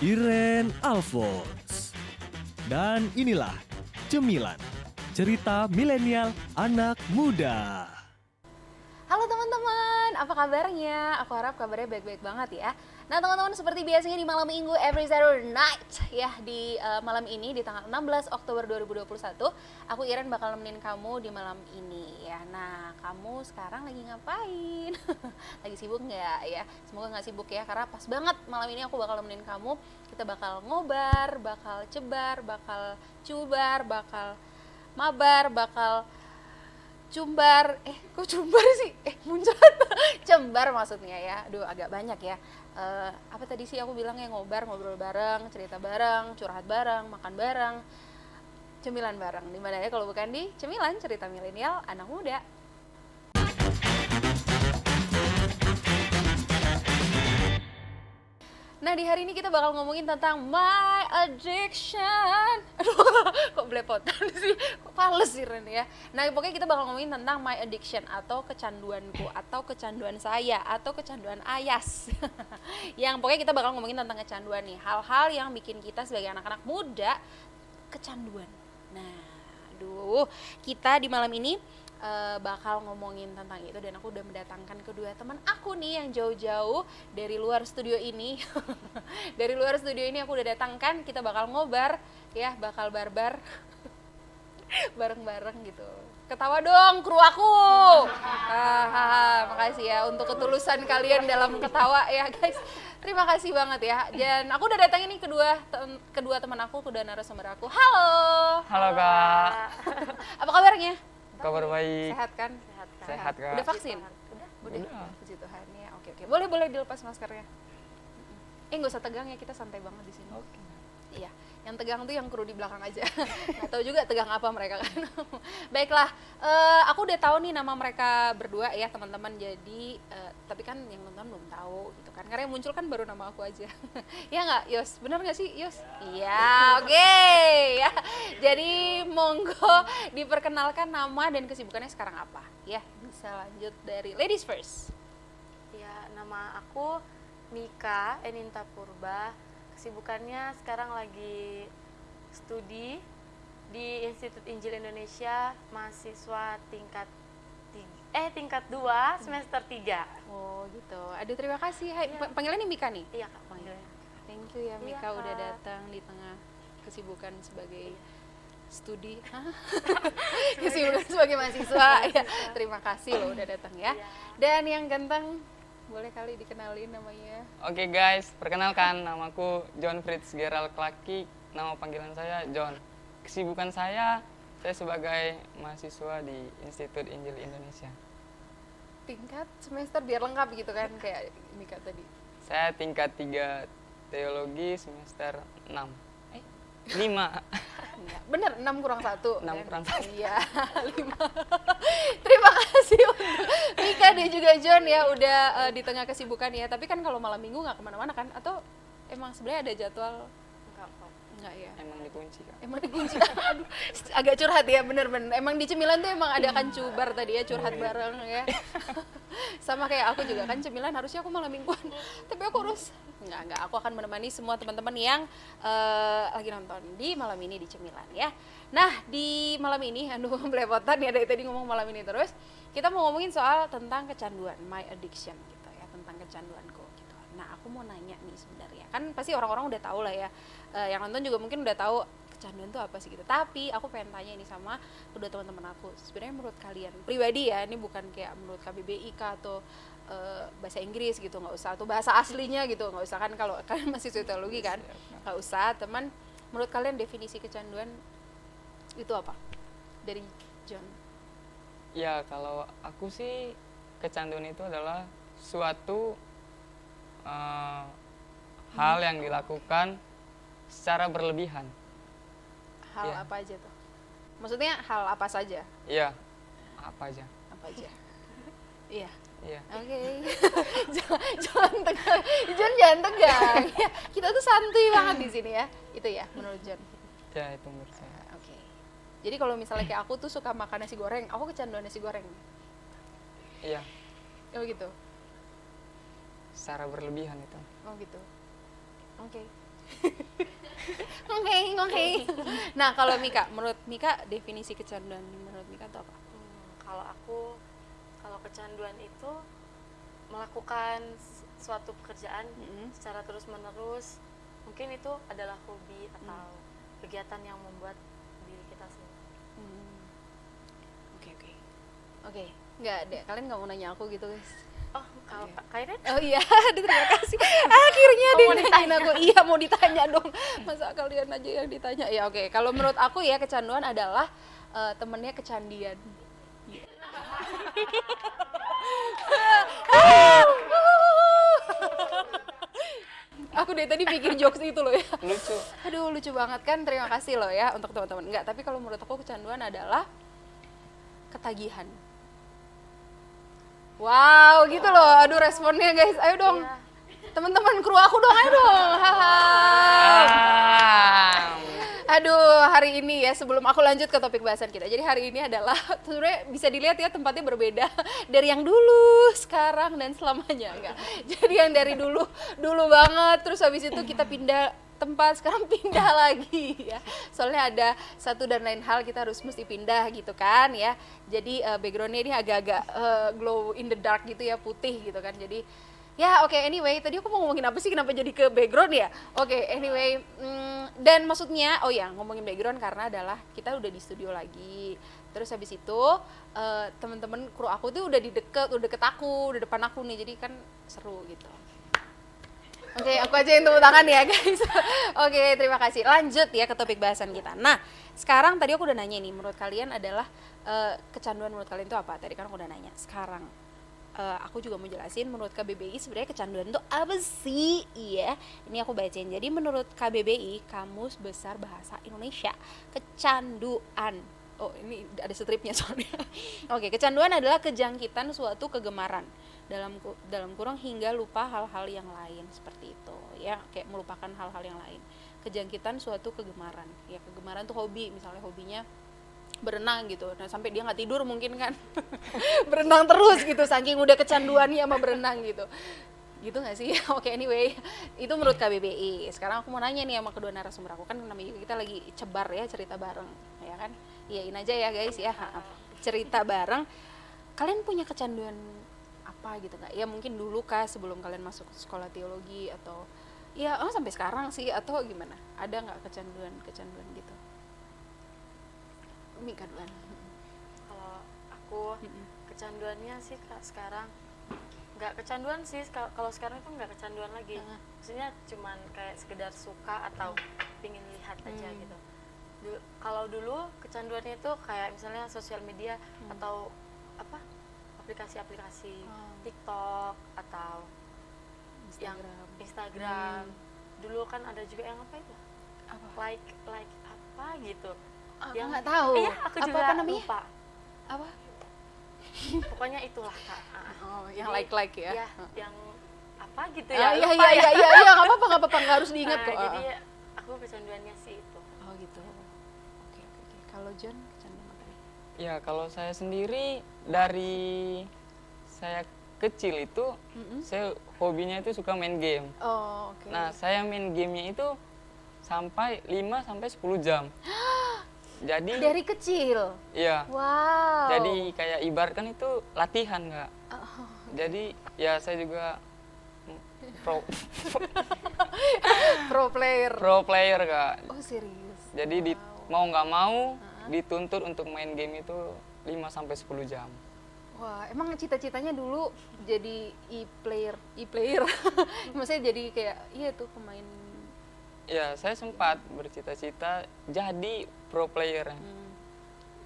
Iren Alphonse. Dan inilah Cemilan, cerita milenial anak muda. Halo teman-teman, apa kabarnya? Aku harap kabarnya baik-baik banget ya. Nah teman-teman, seperti biasanya di malam minggu every Saturday night ya, di malam ini di tanggal 16 Oktober 2021, aku Iren bakal nemenin kamu di malam ini ya. Nah, kamu sekarang lagi ngapain? Lagi sibuk nggak ya? Semoga nggak sibuk ya, karena pas banget malam ini aku bakal nemenin kamu. Kita bakal ngobar, bakal cebar, bakal cubar, bakal mabar, bakal cumbar, kok cumbar sih? Muncrat, cembar maksudnya ya. Aduh, agak banyak ya. Apa tadi sih aku bilangnya, ngobar, ngobrol bareng, cerita bareng, curhat bareng, makan bareng, cemilan bareng. Dimana ya kalau bukan di Cemilan, cerita milenial anak muda. Nah, di hari ini kita bakal ngomongin tentang my addiction. Aduh, kok belepotan sih? Kok fales sih Ren ya? Nah, pokoknya kita bakal ngomongin tentang my addiction atau kecanduanku, atau kecanduan saya, atau kecanduan Ayas. Yang pokoknya kita bakal ngomongin tentang kecanduan nih. Hal-hal yang bikin kita sebagai anak-anak muda kecanduan. Nah, aduh, kita di malam ini bakal ngomongin tentang itu, dan aku udah mendatangkan kedua teman aku nih yang jauh-jauh dari luar studio ini. Dari luar studio ini aku udah datangkan, kita bakal ngobar ya, bakal barbar bareng-bareng gitu. Ketawa dong kru aku. Makasih ya untuk ketulusan kalian dalam ketawa ya guys. Terima kasih banget ya. Dan aku udah datang ini kedua teman aku, kedua narasumber aku. Halo. Halo Kak. Apa kabarnya? Kabar baik. Sehat kan? Sehat Kak. Udah vaksin? Udah. Puji Tuhan ya. Oke. Boleh dilepas maskernya. Nggak usah tegang ya, kita santai banget di sini. Oke. Iya. Yang tegang tuh yang kru di belakang aja. Nggak tahu juga tegang apa mereka kan. Baiklah, aku udah tahu nih nama mereka berdua ya teman-teman. Jadi tapi kan yang nonton belum tahu gitu kan. Karena yang muncul kan baru nama aku aja. Ya nggak, Yos? Benar nggak sih, Yos? Iya, oke. Ya. Jadi monggo diperkenalkan nama dan kesibukannya sekarang apa? Ya, bisa lanjut dari ladies first. Ya, nama aku Mika Eninta Purba. Kesibukannya sekarang lagi studi di Institut Injil Indonesia, mahasiswa tingkat 2 semester 3. Oh gitu. Aduh, terima kasih. Hai, Iya. panggilannya Mika nih? Iya Kak, panggilnya. Thank you ya Iya, Mika udah Kak. datang di tengah kesibukan sebagai studi. Kesibukan sebagai mahasiswa. Ya, terima kasih loh udah datang ya. Iya. Dan yang ganteng, boleh kali dikenalin namanya? Oke guys, perkenalkan namaku John Fritz Gerald Klaki. Nama panggilan saya John. Kesibukan saya sebagai mahasiswa di Institut Injil Indonesia. Tingkat semester biar lengkap gitu kan kayak Mika tadi. Saya tingkat 3 teologi semester 6. 5. Enggak, bener 6 kurang 1. 6 kurang 1. Iya, 5. Terima kasih untuk Mika dan juga John ya udah di tengah kesibukan ya. Tapi kan kalau malam minggu nggak kemana-mana kan? Atau emang sebenarnya ada jadwal? Enggak kok. Enggak ya? Emang dikunci Kak. Emang dikunci. Aduh, agak curhat ya, bener-bener. Emang di Cemilan tuh emang ada kan cubar tadi ya, curhat bareng ya. Sama kayak aku juga kan, Cemilan harusnya aku malam mingguan. Tapi aku harus enggak, aku akan menemani semua teman-teman yang lagi nonton di malam ini di Cemilan ya. Nah, di malam ini, aduh belepotan ya dari tadi ngomong malam ini terus. Kita mau ngomongin soal tentang kecanduan, my addiction gitu ya, tentang kecanduanku gitu. Nah, aku mau nanya nih sebenarnya. Kan pasti orang-orang udah tahu lah ya. Yang nonton juga mungkin udah tahu kecanduan itu apa sih gitu. Tapi aku pengen tanya ini sama kedua teman-teman aku. Sebenarnya menurut kalian pribadi ya, ini bukan kayak menurut KBBI atau bahasa Inggris gitu, nggak usah, atau bahasa aslinya gitu, nggak usah kan, kalau kalian masih teologi kan, nggak usah. Teman, menurut kalian definisi kecanduan itu apa? Dari John. Ya, kalau aku sih kecanduan itu adalah suatu hal yang dilakukan secara berlebihan. Hal Iya. apa aja tuh? Maksudnya hal apa saja? Iya, apa aja. Apa aja? Iya. Iya. Oke. Jangan tegang. John jangan tegang. Ya, kita tuh santuy banget di sini ya. Itu ya menurut John. Ya, itu menurut saya. Oke. Jadi kalau misalnya kayak aku tuh suka makan nasi goreng, aku kecanduan nasi goreng. Iya, Oh gitu. secara berlebihan itu. Oh gitu. Oke. Oke. Nah, kalau Mika, menurut Mika definisi kecanduan menurut Mika itu apa? Kalau aku, kalau kecanduan itu melakukan suatu pekerjaan secara terus-menerus, mungkin itu adalah hobi atau kegiatan yang membuat diri kita senang. Oke. Nggak ada. Kalian nggak mau nanya aku gitu, guys? Oh, kalau Kak Iren? Oh iya, aduh, terima kasih. Akhirnya Oh, dia mau nanyain ditanya. aku. Iya, mau ditanya dong. Masa kalian aja yang ditanya? Ya oke. Kalau menurut aku ya kecanduan adalah temennya kecandian. Aku dari tadi bikin jokes itu loh ya. Lucu. Aduh, lucu banget kan. Terima kasih loh ya untuk teman-teman. Enggak, tapi kalau menurut aku kecanduan adalah ketagihan. Wow, gitu loh. Aduh, responnya guys. Ayo dong. Iya. Teman-teman kru aku dong, ayo dong. Haha. Aduh, hari ini ya sebelum aku lanjut ke topik bahasan kita. Jadi hari ini adalah sebenarnya bisa dilihat ya tempatnya berbeda dari yang dulu, sekarang dan selamanya enggak. Jadi yang dari dulu banget, terus habis itu kita pindah tempat, sekarang pindah lagi ya. Soalnya ada satu dan lain hal kita harus mesti pindah gitu kan ya. Jadi backgroundnya ini agak-agak glow in the dark gitu ya, putih gitu kan. Jadi ya oke, anyway, tadi aku mau ngomongin apa sih, kenapa jadi ke background ya? Oke, anyway, dan maksudnya, oh ya ngomongin background karena adalah kita udah di studio lagi. Terus habis itu temen-temen kru aku tuh udah deket aku, udah depan aku nih, jadi kan seru gitu. Oke, aku aja yang tepuk tangan ya guys. Oke, terima kasih. Lanjut ya ke topik bahasan kita. Nah, sekarang tadi aku udah nanya nih, menurut kalian adalah kecanduan menurut kalian itu apa? Tadi kan aku udah nanya. Sekarang aku juga mau jelasin menurut KBBI sebenarnya kecanduan itu apa sih? Iya, ini aku bacain. Jadi menurut KBBI, Kamus Besar Bahasa Indonesia, kecanduan. Oh, ini ada stripnya soalnya. Oke, kecanduan adalah kejangkitan suatu kegemaran dalam kurung hingga lupa hal-hal yang lain seperti itu. Ya, kayak melupakan hal-hal yang lain. Kejangkitan suatu kegemaran. Ya, kegemaran tuh hobi, misalnya hobinya berenang gitu, nah sampai dia nggak tidur mungkin kan. Berenang terus gitu, saking udah kecanduannya sama berenang gitu nggak sih? Oke, anyway, itu menurut KBBI. Sekarang aku mau nanya nih sama kedua narasumber aku, kan namanya kita lagi cebar ya, cerita bareng ya kan, iyain aja ya guys ya. Cerita bareng, kalian punya kecanduan apa gitu nggak? Ya mungkin dulu kah sebelum kalian masuk sekolah teologi, atau ya sampai sekarang sih, atau gimana? Ada nggak kecanduan gitu? Mika duluan. Kalau aku kecanduannya sih Kak, sekarang nggak kecanduan sih, kalau sekarang itu nggak kecanduan lagi. Maksudnya cuman kayak sekedar suka atau pingin lihat aja gitu. Kalau dulu kecanduannya itu kayak misalnya sosial media atau apa, aplikasi-aplikasi TikTok atau yang Instagram. Dulu kan ada juga yang apa itu? Like apa gitu. Aku nggak tahu. Iya, aku juga apa namanya? lupa. Apa? Pokoknya itulah Kak. Oh, yang Jadi, like ya. Ya, yang apa gitu Iya, ya. lupa ya. nggak apa-apa, nggak harus diingat kok. Jadi aku kecanduannya sih itu. Oh gitu. Oke. Kalau John kecanduan apa nih? Ya, kalau saya sendiri dari saya kecil itu saya hobinya itu suka main game. Oh, oke. Nah, saya main gamenya itu sampai 5 sampai 10 jam. Jadi Dari kecil. iya. Wow. Jadi kayak ibaratkan itu latihan, Kak. Jadi ya saya juga pro player, Kak. Oh, serius. Jadi mau nggak mau dituntut untuk main game itu 5 sampai 10 jam. Wah, emang cita-citanya dulu jadi e-player. Maksudnya jadi kayak tuh pemain. Ya, saya sempat bercita-cita jadi pro player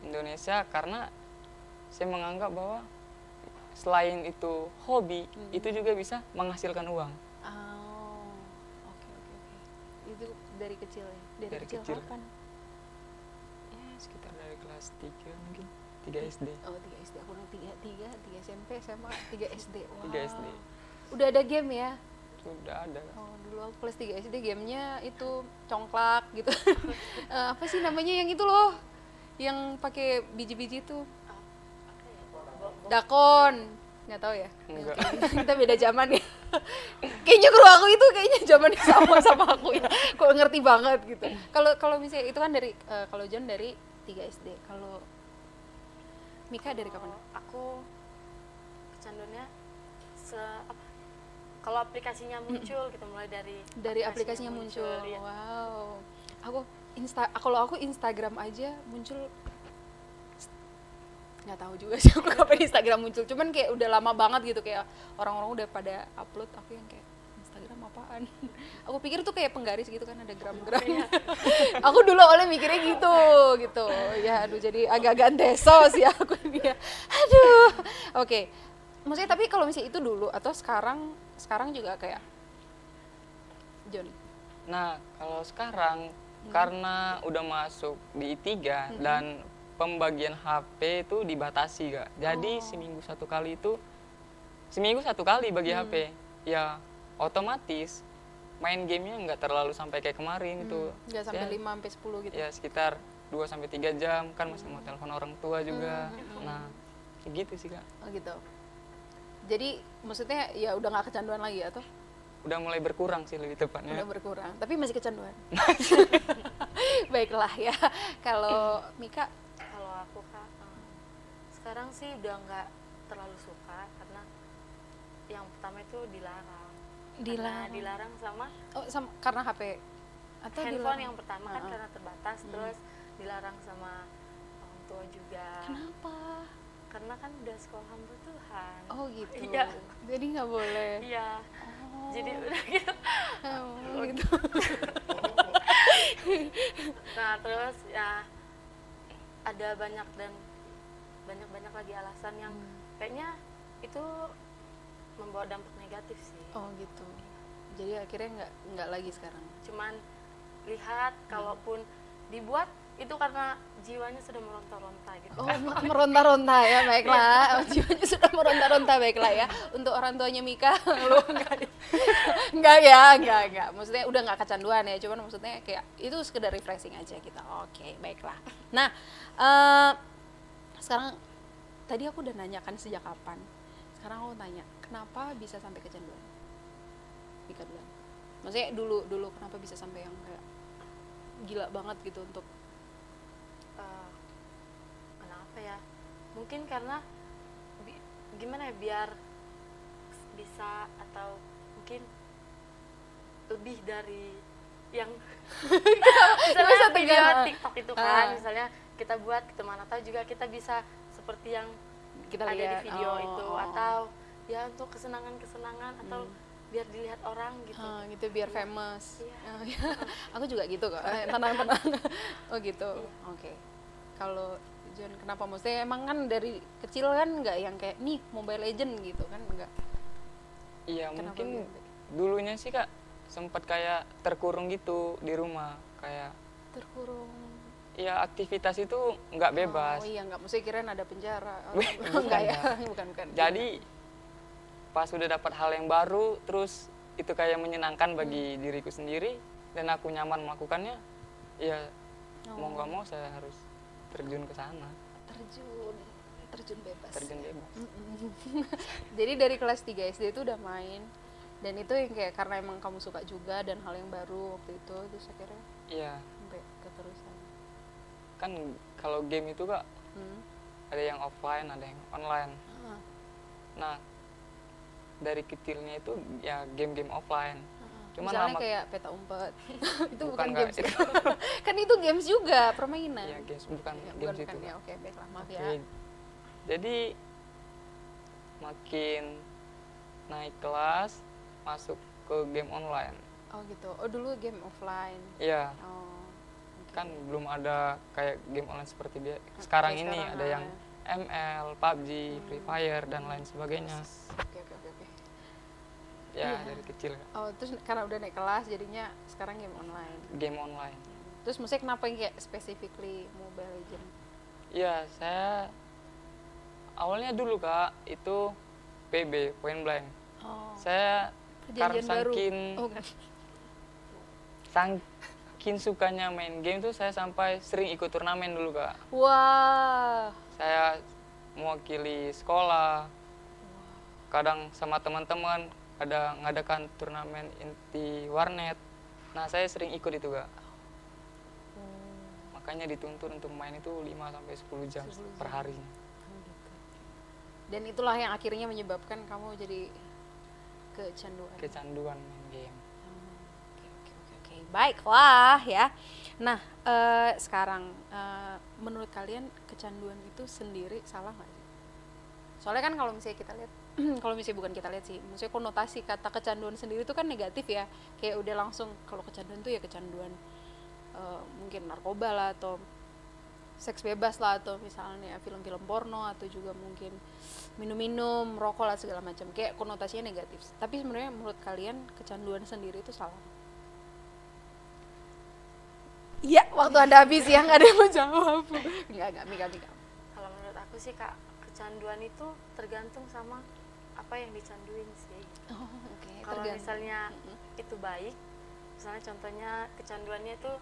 Indonesia karena saya menganggap bahwa selain itu hobi, itu juga bisa menghasilkan uang. Oh, oke. Itu dari kecil ya? Dari kecil. Kapan? Ya, sekitar dari kelas 3 mungkin, 3 SD. Oh, 3 SD. Aku udah 3 SMP, SMA, 3 SD. Wow. 3 SD. Udah ada game ya? Sudah ada. Oh, dulu aku kelas 3 SD gamenya itu congklak gitu. Apa sih namanya yang itu loh? Yang pakai biji-biji itu. Dakon. Nggak tahu ya? Enggak. Kita beda zaman ya. Kayaknya kru aku itu kayaknya zamannya sama aku ya. Kok ngerti banget gitu. Kalau misalnya itu kan dari kalau John dari 3 SD. Kalau Mika dari kapan? Aku kecanduannya kalau aplikasinya muncul gitu, mulai dari Aplikasinya muncul. iya. Wow. Kalau aku Instagram aja muncul, nggak tahu juga sih aku kapan Instagram muncul. Cuman kayak udah lama banget gitu, kayak orang-orang udah pada upload, aku yang kayak Instagram apaan? Aku pikir tuh kayak penggaris gitu kan, ada gram-gram. Aku dulu awalnya mikirnya gitu. Ya aduh, jadi agak-agak antesos ya aku ini ya. Aduh. Oke. Maksudnya tapi kalau misalnya itu dulu atau sekarang juga kayak John. Nah, kalau sekarang karena udah masuk di I3 dan pembagian HP itu dibatasi, Kak. Jadi seminggu satu kali bagi HP. Ya, otomatis main gamenya nggak terlalu sampai kayak kemarin itu. Nggak sampai 5 sampai 10 gitu. Ya, sekitar 2 sampai 3 jam, kan masih mau telepon orang tua juga. Nah, kayak gitu sih, Kak. Oh gitu. Jadi maksudnya ya udah nggak kecanduan lagi atau Udah mulai berkurang sih lebih tepatnya. udah berkurang, tapi masih kecanduan. Baiklah ya. Kalau Mika, Kalau aku Kak, sekarang sih udah nggak terlalu suka karena yang pertama itu dilarang. Karena dilarang sama karena HP atau handphone dilarang? yang pertama kan karena terbatas, terus dilarang sama orang tua juga. Kenapa? Karena kan udah sekolah hamba Tuhan. Oh gitu. Iya. Jadi nggak boleh. Iya. Oh. Jadi udah gitu. Oh, gitu. Nah terus ya ada banyak lagi alasan yang kayaknya itu membawa dampak negatif sih. Oh gitu. Jadi akhirnya nggak lagi sekarang. Cuman lihat kalaupun dibuat itu karena jiwanya sudah meronta-ronta gitu. Oh, meronta-ronta ya, baiklah. Jiwanya sudah meronta-ronta, baiklah ya. Untuk orang tuanya Mika, lu enggak ya. Maksudnya udah nggak kecanduan ya, cuman maksudnya kayak itu sekedar refreshing aja gitu. Oke, baiklah. Nah, sekarang tadi aku udah nanyakan sejak kapan. Sekarang aku tanya, kenapa bisa sampai kecanduan? Mika duluan. Maksudnya dulu kenapa bisa sampai yang kayak gila banget gitu untuk Kenapa ya? Mungkin karena gimana ya, biar bisa atau mungkin lebih dari yang misalnya video TikTok itu kan, misalnya kita buat kemana tahu juga kita bisa seperti yang kita ada lihat di video itu, atau ya untuk kesenangan atau biar dilihat orang gitu. Gitu biar famous. Iya. Aku juga gitu kok. Tenang. Oh gitu. Oke. Kalau John kenapa, maksudnya emang kan dari kecil kan nggak yang kayak nih Mobile Legend gitu kan, enggak? Iya, Kenapa mungkin gitu? dulunya sih, Kak, sempat kayak terkurung gitu di rumah, kayak Terkurung. ya aktivitas itu nggak bebas. Oh iya, nggak, mesti kirain ada penjara. Wih, Enggak ya, bukan. bukan. Jadi pas udah dapat hal yang baru, terus itu kayak menyenangkan bagi diriku sendiri dan aku nyaman melakukannya, ya mau nggak mau saya harus terjun ke sana. Terjun bebas. Terjun bebas. Jadi dari kelas 3 SD itu udah main, dan itu yang kayak karena emang kamu suka juga dan hal yang baru waktu itu, terus akhirnya Iya, sampai keterusan. kan kalau game itu, Kak, ada yang offline, ada yang online. Nah, dari kecilnya itu ya game-game offline. Cuman Misalnya kayak peta umpet. Itu bukan Kak, games. Kan itu games juga, permainan. ya games, bukan Ya, games bukan itu. ya, oke, baiklah, maaf Oke. ya. Jadi makin naik kelas, masuk ke game online. Oh gitu. Oh dulu game offline. Iya, Oh. Oke. kan belum ada kayak game online seperti sekarang Kayak ini, sekarang, ada yang ML, PUBG, Free Fire dan lain sebagainya. Oke. Ya, Iya. dari kecil, Kak. Oh, terus karena udah naik kelas jadinya sekarang game online. Game online. Terus maksudnya kenapa yang kayak specifically Mobile Legend? Iya, saya awalnya dulu, Kak, itu PB, Point Blank. Oh. Saya karena Perjanjian baru. saking Oh kan. saking sukanya main game tuh saya sampai sering ikut turnamen dulu, Kak. Wah. Saya mewakili sekolah kadang sama teman-teman ada ngadakan turnamen inti warnet. Nah, saya sering ikut itu, Kak. Makanya dituntut untuk main itu 5 sampai 10 jam 10 per jam. hari. Oh, gitu. Dan itulah yang akhirnya menyebabkan kamu jadi kecanduan. Kecanduan main game. Oke. Baiklah ya. Nah, sekarang menurut kalian kecanduan itu sendiri salah nggak sih? Soalnya kan kalau misalnya kita lihat, kalau misalnya bukan kita lihat sih, maksudnya konotasi kata kecanduan sendiri itu kan negatif ya. Kayak udah langsung kalau kecanduan tuh ya kecanduan mungkin narkoba lah atau seks bebas lah atau misalnya film-film porno atau juga mungkin minum-minum, rokok lah segala macam. Kayak konotasinya negatif. Tapi sebenarnya menurut kalian kecanduan sendiri itu salah? Iya, waktu Anda habis ya, nggak ada yang mau jawab. Enggak, Mika. Kalau menurut aku sih Kak, kecanduan itu tergantung sama apa yang dicanduin sih. Oh, oke. Kalau misalnya itu baik, misalnya contohnya kecanduannya itu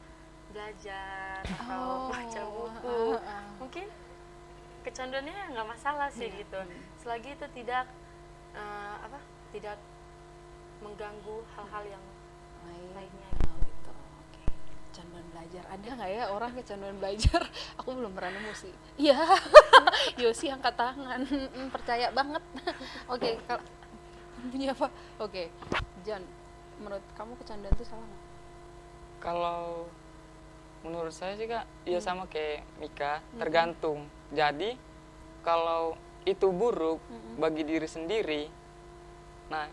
belajar atau baca buku, mungkin kecanduannya nggak masalah sih gitu. Selagi itu tidak tidak mengganggu hal-hal yang lainnya. Gitu. Oke. Kecanduan belajar. Ada nggak ya orang kecanduan belajar? Aku belum pernah nemu sih. Iya. Yosi angkat tangan. Percaya banget. Oke, kalau punya apa? Oke. John, menurut kamu kecanduan itu salah nggak? Kalau menurut saya sih, Kak, ya sama kayak Mika, tergantung. Jadi kalau itu buruk bagi diri sendiri, nah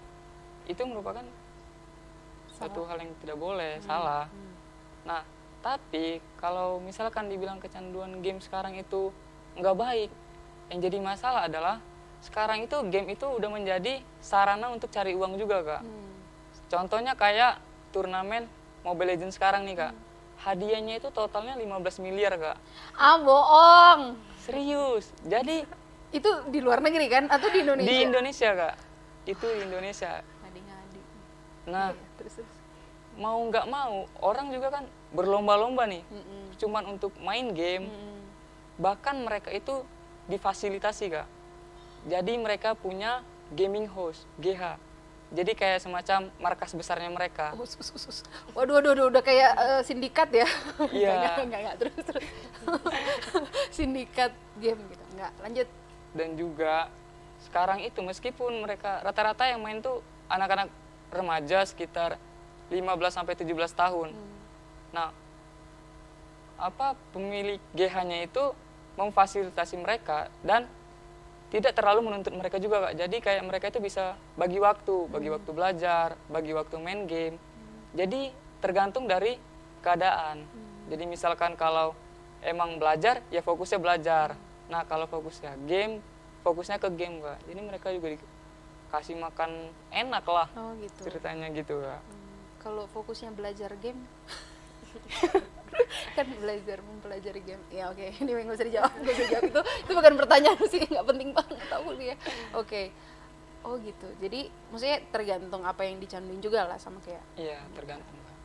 itu merupakan satu hal yang tidak boleh, salah. Nah, tapi kalau misalkan dibilang kecanduan game sekarang itu nggak baik, yang jadi masalah adalah sekarang itu game itu udah menjadi sarana untuk cari uang juga, Kak. Contohnya kayak turnamen Mobile Legends sekarang nih, Kak. Hadiahnya itu totalnya 15 miliar, Kak. Ah, bohong. Serius. Jadi Itu di luar negeri kan atau di Indonesia? di Indonesia, Kak. Itu di Indonesia. Ngadi-ngadi. Nah, Iya, terus. mau nggak mau, orang juga kan berlomba-lomba nih. Cuman untuk main game. Bahkan mereka itu difasilitasi, Kak. Jadi mereka punya gaming house, GH. Jadi kayak semacam markas besarnya mereka. Waduh, udah kayak sindikat ya? Iya. Enggak, terus. Sindikat game gitu, enggak, lanjut. Dan juga sekarang itu meskipun mereka rata-rata yang main tuh anak-anak remaja sekitar 15-17 tahun. Nah, pemilik GH-nya itu memfasilitasi mereka dan tidak terlalu menuntut mereka juga, Kak. Jadi kayak mereka itu bisa bagi waktu belajar, bagi waktu main game. Jadi tergantung dari keadaan. Jadi misalkan kalau emang belajar, ya fokusnya belajar. Nah, kalau fokusnya game, fokusnya ke game, Kak. Jadi mereka juga dikasih makan enak lah. Oh, gitu. Ceritanya gitu, Kak. Kalau fokusnya belajar game, kan mempelajari game. Ya oke, ini nggak usah dijawab, itu bukan pertanyaan sih, nggak penting banget tahu dia. Oke. Oh gitu. Jadi maksudnya tergantung apa yang dicanduin juga lah sama kayak. Iya, tergantung, Kak.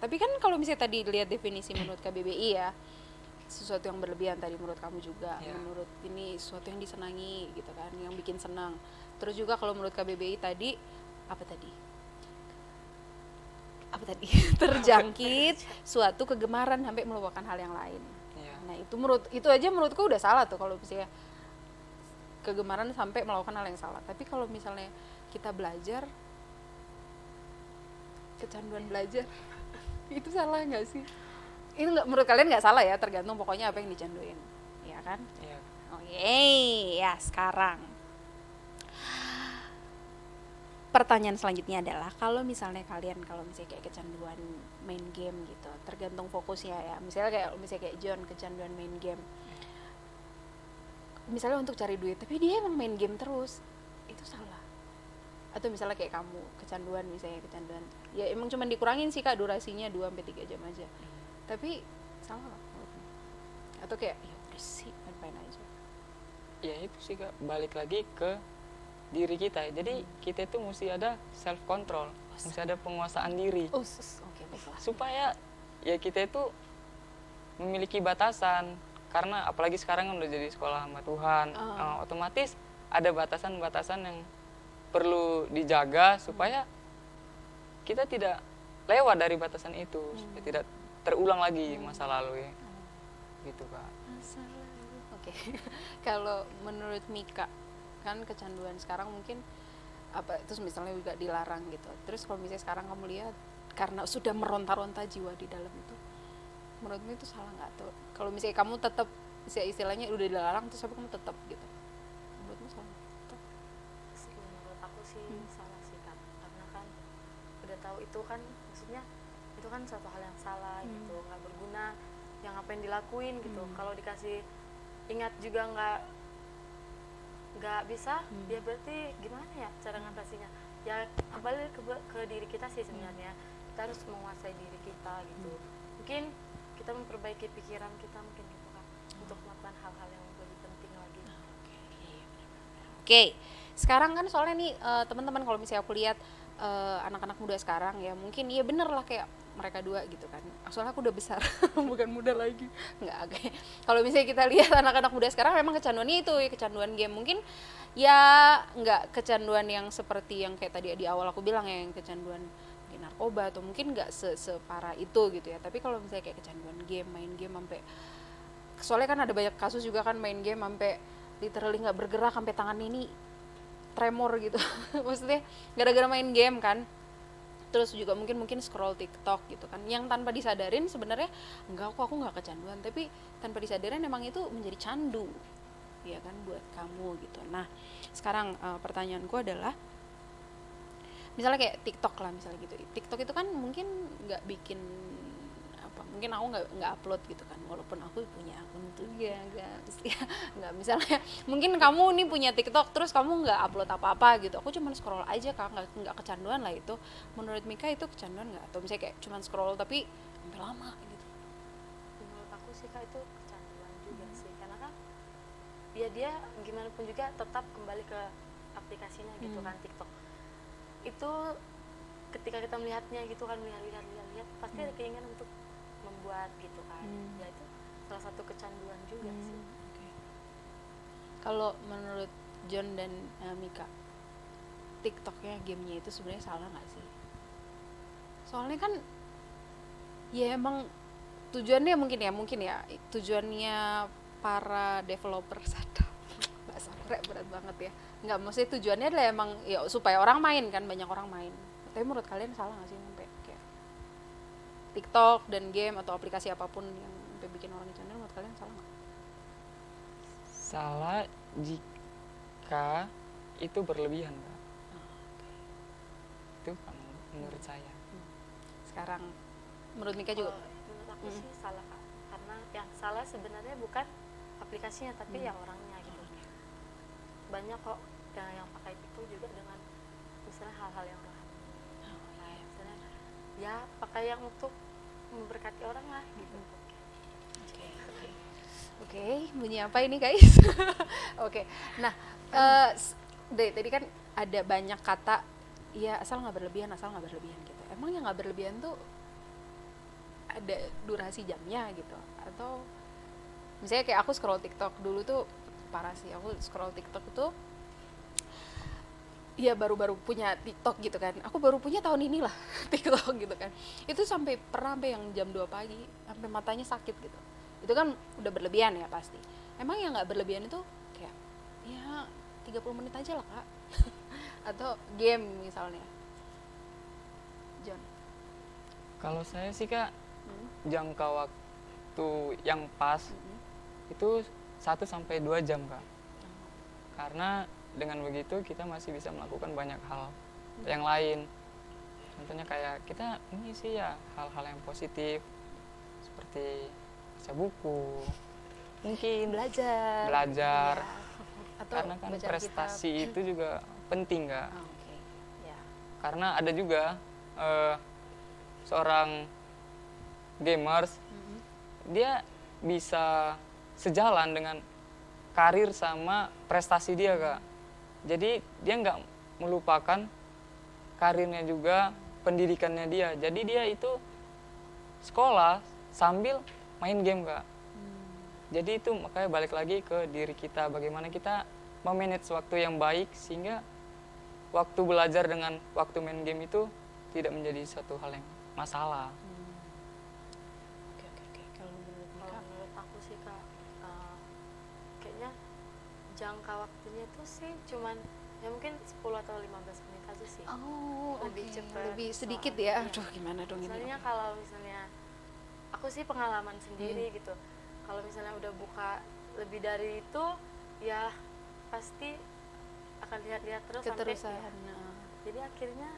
Tapi kan kalau misalnya tadi lihat definisi menurut KBBI ya, sesuatu yang berlebihan tadi menurut kamu juga, menurut ini sesuatu yang disenangi gitu kan, yang bikin senang. Terus juga kalau menurut KBBI tadi apa tadi? Terjangkit suatu kegemaran sampai melupakan hal yang lain. Iya. Nah, itu aja menurutku udah salah tuh kalau misalnya kegemaran sampai melakukan hal yang salah. Tapi kalau misalnya kita belajar, kecanduan belajar, itu salah nggak sih? Itu nggak, menurut kalian nggak salah ya, tergantung pokoknya apa yang dicanduin, ya kan? Iya. Oke, ya sekarang pertanyaan selanjutnya adalah kalau misalnya kayak kecanduan main game gitu, tergantung fokusnya ya. Misalnya kayak John kecanduan main game. Misalnya untuk cari duit, tapi dia emang main game terus, itu salah. Atau misalnya kayak kamu kecanduan, ya emang cuma dikurangin sih, Kak, durasinya 2-3 jam aja. Tapi salah nggak? Atau kayak ya udah sih, main-main aja. Ya itu sih, Kak, balik lagi ke diri kita. Jadi kita itu mesti ada self control, mesti ada penguasaan diri. Oke, baiklah. Supaya ya kita itu memiliki batasan, karena apalagi sekarang kan udah jadi sekolah sama Tuhan, otomatis ada batasan-batasan yang perlu dijaga supaya kita tidak lewat dari batasan itu, supaya tidak terulang lagi masa lalu ya. Gitu Kak. Oke. Kalau menurut Mika, kan kecanduan sekarang mungkin apa terus misalnya juga dilarang gitu. Terus kalau misalnya sekarang kamu lihat karena sudah meronta-ronta jiwa di dalam itu, menurutmu itu salah nggak tuh? Kalau misalnya kamu tetap istilahnya udah dilarang terus tapi kamu tetap gitu, menurutmu salah nggak? Menurut aku sih salah sih Kak, karena kan udah tahu itu kan maksudnya itu kan suatu hal yang salah gitu, nggak berguna, yang ngapain dilakuin gitu. Kalau dikasih ingat juga nggak bisa, ya berarti gimana ya cara ngatasinya? Ya kembali ke diri kita sih sebenarnya. Kita harus menguasai diri kita gitu. Mungkin kita memperbaiki pikiran kita mungkin gitu kan, untuk melakukan hal-hal yang lebih penting lagi. Oke, sekarang kan soalnya nih teman-teman kalau misalnya aku lihat anak-anak muda sekarang ya mungkin iya bener lah kayak mereka dua gitu kan. Soalnya aku udah besar, bukan muda lagi. Nggak, oke. Kalau misalnya kita lihat anak-anak muda sekarang memang kecanduannya itu ya kecanduan game. Mungkin ya nggak kecanduan yang seperti yang kayak tadi di awal aku bilang ya, yang kecanduan mungkin narkoba atau mungkin nggak separah itu gitu ya. Tapi kalau misalnya kayak kecanduan game, main game sampai soalnya kan ada banyak kasus juga kan main game sampai literally nggak bergerak sampai tangan ini tremor gitu. Maksudnya gara-gara main game kan. Terus juga mungkin scroll TikTok gitu kan, yang tanpa disadarin sebenarnya aku nggak kecanduan, tapi tanpa disadarin emang itu menjadi candu ya kan buat kamu gitu. Nah sekarang pertanyaanku adalah misalnya kayak TikTok lah misalnya gitu, TikTok itu kan mungkin nggak bikin apa, mungkin aku nggak upload gitu kan, walaupun aku punya akun tuh ya nggak misalnya mungkin kamu nih punya TikTok terus kamu nggak upload apa-apa gitu, aku cuma scroll aja Kak, nggak kecanduan lah itu. Menurut Mika itu kecanduan nggak, atau misalnya kayak cuma scroll tapi sampai lama gitu? Menurut aku sih Kak itu kecanduan juga sih, karena kan ya dia gimana pun juga tetap kembali ke aplikasinya gitu kan. TikTok itu ketika kita melihatnya gitu kan, lihat pasti ada keinginan untuk membuat gitu kan. Ya itu salah satu kecanduan juga sih. Okay. Kalau menurut John dan Mika, TikToknya, gamenya itu sebenarnya salah nggak sih? Soalnya kan ya emang tujuannya mungkin ya tujuannya para developer sadap, bahasa berat banget ya. Nggak, maksudnya tujuannya adalah emang ya supaya orang main kan, banyak orang main. Tapi menurut kalian salah nggak sih sampai kayak TikTok dan game atau aplikasi apapun yang sampai bikin orang kecanduan, menurut kalian salah nggak? Salah jika itu berlebihan Kak. Itu kan menurut saya. Sekarang menurut Mika juga? Menurut aku sih salah Kak, karena yang salah sebenarnya bukan aplikasinya tapi ya orangnya gitu. Banyak kok yang pakai itu juga dengan misalnya hal-hal yang rohani, misalnya ya pakai yang untuk memberkati orang lah gitu. Oke, bunyi apa ini guys? Oke, nah tadi kan ada banyak kata ya asal nggak berlebihan gitu. Emang yang nggak berlebihan tuh ada durasi jamnya gitu, atau misalnya kayak aku scroll TikTok dulu tuh parah sih, aku scroll TikTok tuh ya baru-baru punya TikTok gitu kan, aku baru punya tahun inilah TikTok gitu kan, itu pernah sampai yang jam 2 pagi sampai matanya sakit gitu. Itu kan udah berlebihan ya pasti. Emang yang nggak berlebihan itu kayak ya 30 menit aja lah Kak. Atau game misalnya, John? Kalau saya sih Kak, jangka waktu yang pas itu 1-2 jam Kak. Karena dengan begitu kita masih bisa melakukan banyak hal yang lain. Contohnya kayak kita ini sih ya hal-hal yang positif seperti baca buku, mungkin belajar ya. Atau Karena kan prestasi itu juga penting Kak. Ya. Karena ada juga seorang gamers, dia bisa sejalan dengan karir sama prestasi dia Kak. Jadi dia nggak melupakan karirnya juga, pendidikannya dia. Jadi dia itu sekolah sambil main game Kak. Jadi itu makanya balik lagi ke diri kita, bagaimana kita memanage waktu yang baik sehingga waktu belajar dengan waktu main game itu tidak menjadi satu hal yang masalah. Oke. Kalau menurut Kalau Mika? menurut aku sih Kak, kayaknya jangka waktunya itu sih cuman ya mungkin 10 atau 15 menit aja sih. Oh, Lebih oke. cepet. Lebih sedikit Soalnya, ya. iya. Aduh, gimana dong ini? Misalnya kalau misalnya aku sih pengalaman sendiri gitu. Kalau misalnya udah buka lebih dari itu ya pasti akan lihat-lihat terus sampai Keterusan. ya, jadi akhirnya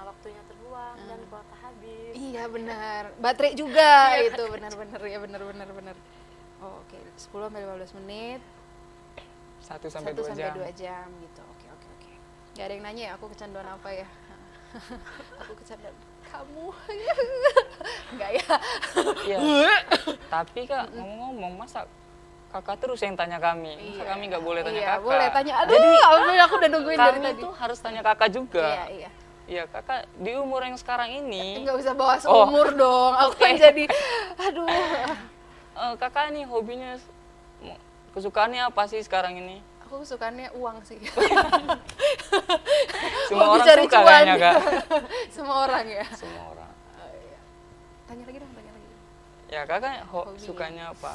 waktunya terbuang dan kuota habis. Iya benar. Baterai juga itu benar-benar ya benar. Oh, oke. 10 sampai 15 menit. 1 1 sampai 2 sampai jam. 2 jam gitu. Oke. Gak ada yang nanya ya aku kecanduan apa ya? Aku kecanduan kamu. Enggak ya? Iya. Tapi Kak, ngomong-ngomong, masa Kakak terus yang tanya kami? Masa Iya. kami nggak boleh tanya Iya, Kakak? boleh tanya. Aduh, ampun, aku udah nungguin dari Kami tadi. tuh harus tanya Kakak juga. Iya. Iya, Kakak di umur yang sekarang ini, Enggak usah bawa seumur dong. Aku kan jadi aduh. Kakak nih hobinya, kesukaannya apa sih sekarang ini? Aku sukaannya uang sih. Semua Hobi orang cari suka cuan. kayaknya Kak. Semua orang ya. Semua orang. Tanya lagi dong. Ya Kakak Hobinya. sukanya apa?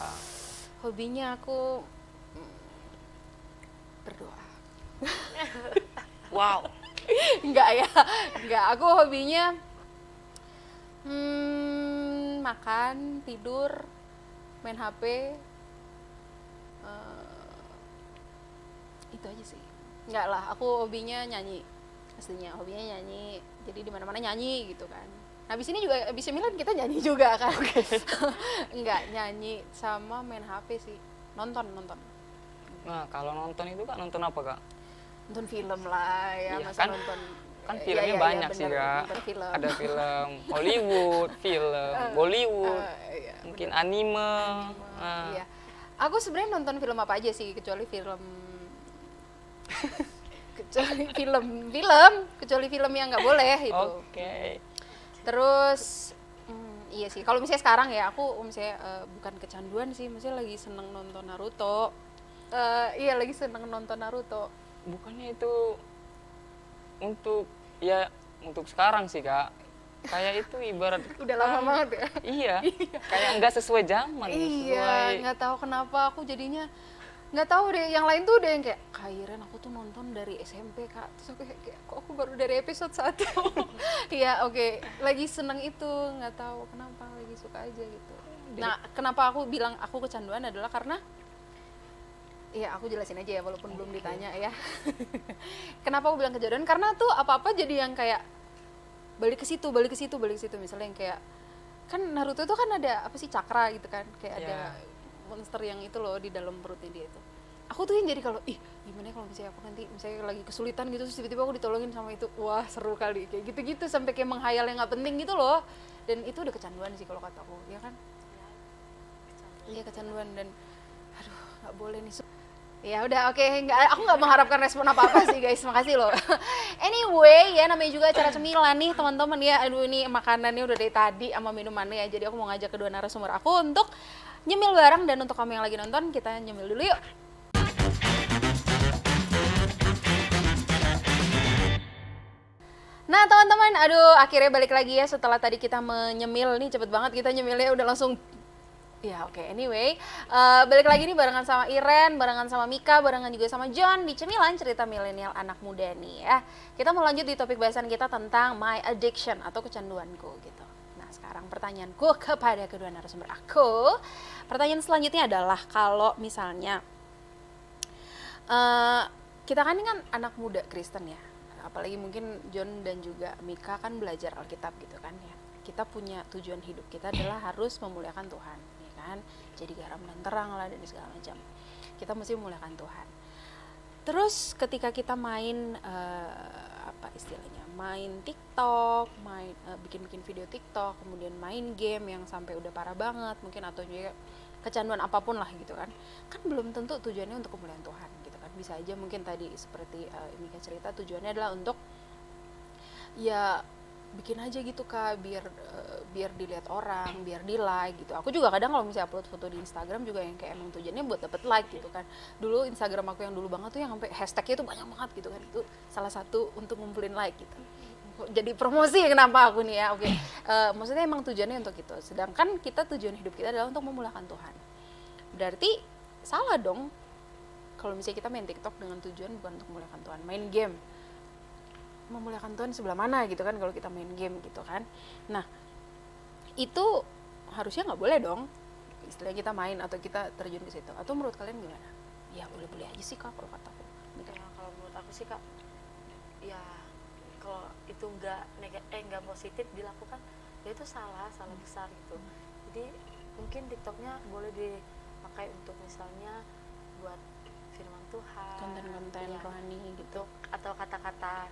Hobinya aku berdoa. Wow. Enggak ya. Enggak, aku hobinya makan, tidur, main HP. Itu aja sih. Enggak lah, aku hobinya nyanyi. Aslinya hobinya nyanyi. Jadi di mana-mana nyanyi gitu kan. Habis ini juga habis Milan kita nyanyi juga kan. Enggak, nyanyi sama main HP sih. Nonton. Nah, kalau nonton itu Kak, nonton apa Kak? Nonton film lah ya, Iya, masa kan- nonton. Kan Iya, filmnya iya, banyak iya, sih bener, Kak. nonton film. Ada film Hollywood, film Bollywood, Iya, mungkin anime. Nah, Iya. Aku sebenarnya nonton film apa aja sih kecuali film kecuali film yang nggak boleh itu. Oke. Terus iya sih kalau misalnya sekarang ya aku misalnya bukan kecanduan sih, misalnya lagi seneng nonton Naruto. Iya lagi seneng nonton Naruto. Bukannya itu untuk sekarang sih Kak. Kayak itu ibarat Udah lama banget ya. Iya. Kayak nggak sesuai zaman. Iya, nggak tahu kenapa aku jadinya nggak tahu deh. Yang lain tuh udah yang kayak Kairen aku tuh nonton dari SMP Kak. Terus aku kayak kok aku baru dari episode 1. Iya, oke. Lagi seneng itu, nggak tahu kenapa lagi suka aja gitu. Nah, kenapa aku bilang aku kecanduan adalah karena iya, aku jelasin aja ya walaupun belum ditanya ya. Kenapa aku bilang kecanduan? Karena tuh apa-apa jadi yang kayak balik ke situ misalnya yang kayak kan Naruto tuh kan ada apa sih cakra gitu kan kayak ada monster yang itu loh di dalam perutnya dia itu. Aku tuh yang jadi kalau gimana kalau misalnya aku nanti misalnya lagi kesulitan gitu terus tiba-tiba aku ditolongin sama itu, wah seru kali kayak gitu-gitu sampai kayak menghayal yang nggak penting gitu loh. Dan itu udah kecanduan sih kalau kata aku, ya kan? Iya kecanduan dan aduh nggak boleh nih. Ya udah oke, aku nggak mengharapkan respon apa-apa sih guys, makasih loh. Anyway ya namanya juga acara cemilan nih teman-teman ya. Aduh ini makanannya udah dari tadi sama minumannya ya. Jadi aku mau ngajak kedua narasumber aku untuk nyemil bareng dan untuk kamu yang lagi nonton kita nyemil dulu yuk. Nah teman-teman, aduh akhirnya balik lagi ya setelah tadi kita menyemil nih cepet banget kita nyemilnya udah langsung. Ya oke, anyway, balik lagi nih barengan sama Iren, barengan sama Mika, barengan juga sama John di Cemilan Cerita Milenial Anak Muda nih ya. Kita mau lanjut di topik bahasan kita tentang my addiction atau kecanduanku gitu. Nah sekarang pertanyaanku kepada kedua narasumber aku, pertanyaan selanjutnya adalah kalau misalnya kita kan ini kan anak muda Kristen ya, apalagi mungkin John dan juga Mika kan belajar Alkitab gitu kan ya. Kita punya tujuan hidup kita adalah harus memuliakan Tuhan. Kan jadi garam dan terang lah dan segala macam. Kita mesti memuliakan Tuhan. Terus ketika kita main apa istilahnya, main TikTok, bikin video TikTok, kemudian main game yang sampai udah parah banget mungkin atau juga kecanduan apapun lah gitu kan belum tentu tujuannya untuk kemuliaan Tuhan gitu kan. Bisa aja mungkin tadi seperti Mika cerita tujuannya adalah untuk ya bikin aja gitu Kak, biar dilihat orang, biar di like gitu. Aku juga kadang kalau misalnya upload foto di Instagram juga yang kayak emang tujuannya buat dapet like gitu kan. Dulu Instagram aku yang dulu banget tuh yang sampai hashtagnya tuh banyak banget gitu kan, itu salah satu untuk ngumpulin like gitu. Jadi promosi kenapa aku nih ya, oke. Maksudnya emang tujuannya untuk itu, sedangkan kita tujuan hidup kita adalah untuk memuliakan Tuhan. Berarti salah dong kalau misalnya kita main TikTok dengan tujuan bukan untuk memuliakan Tuhan, main game. Memuliakan Tuhan sebelah mana gitu kan kalau kita main game gitu kan. Nah, itu harusnya nggak boleh dong istilahnya kita main atau kita terjun ke situ. Atau menurut kalian gimana? Ya boleh-boleh aja sih Kak kalau kataku. Ya, kalau menurut aku sih Kak, ya kalau itu nggak positif dilakukan, ya itu salah besar gitu. Jadi mungkin TikToknya boleh dipakai untuk misalnya buat firman Tuhan, Konten-konten ya, rohani gitu. atau kata-kata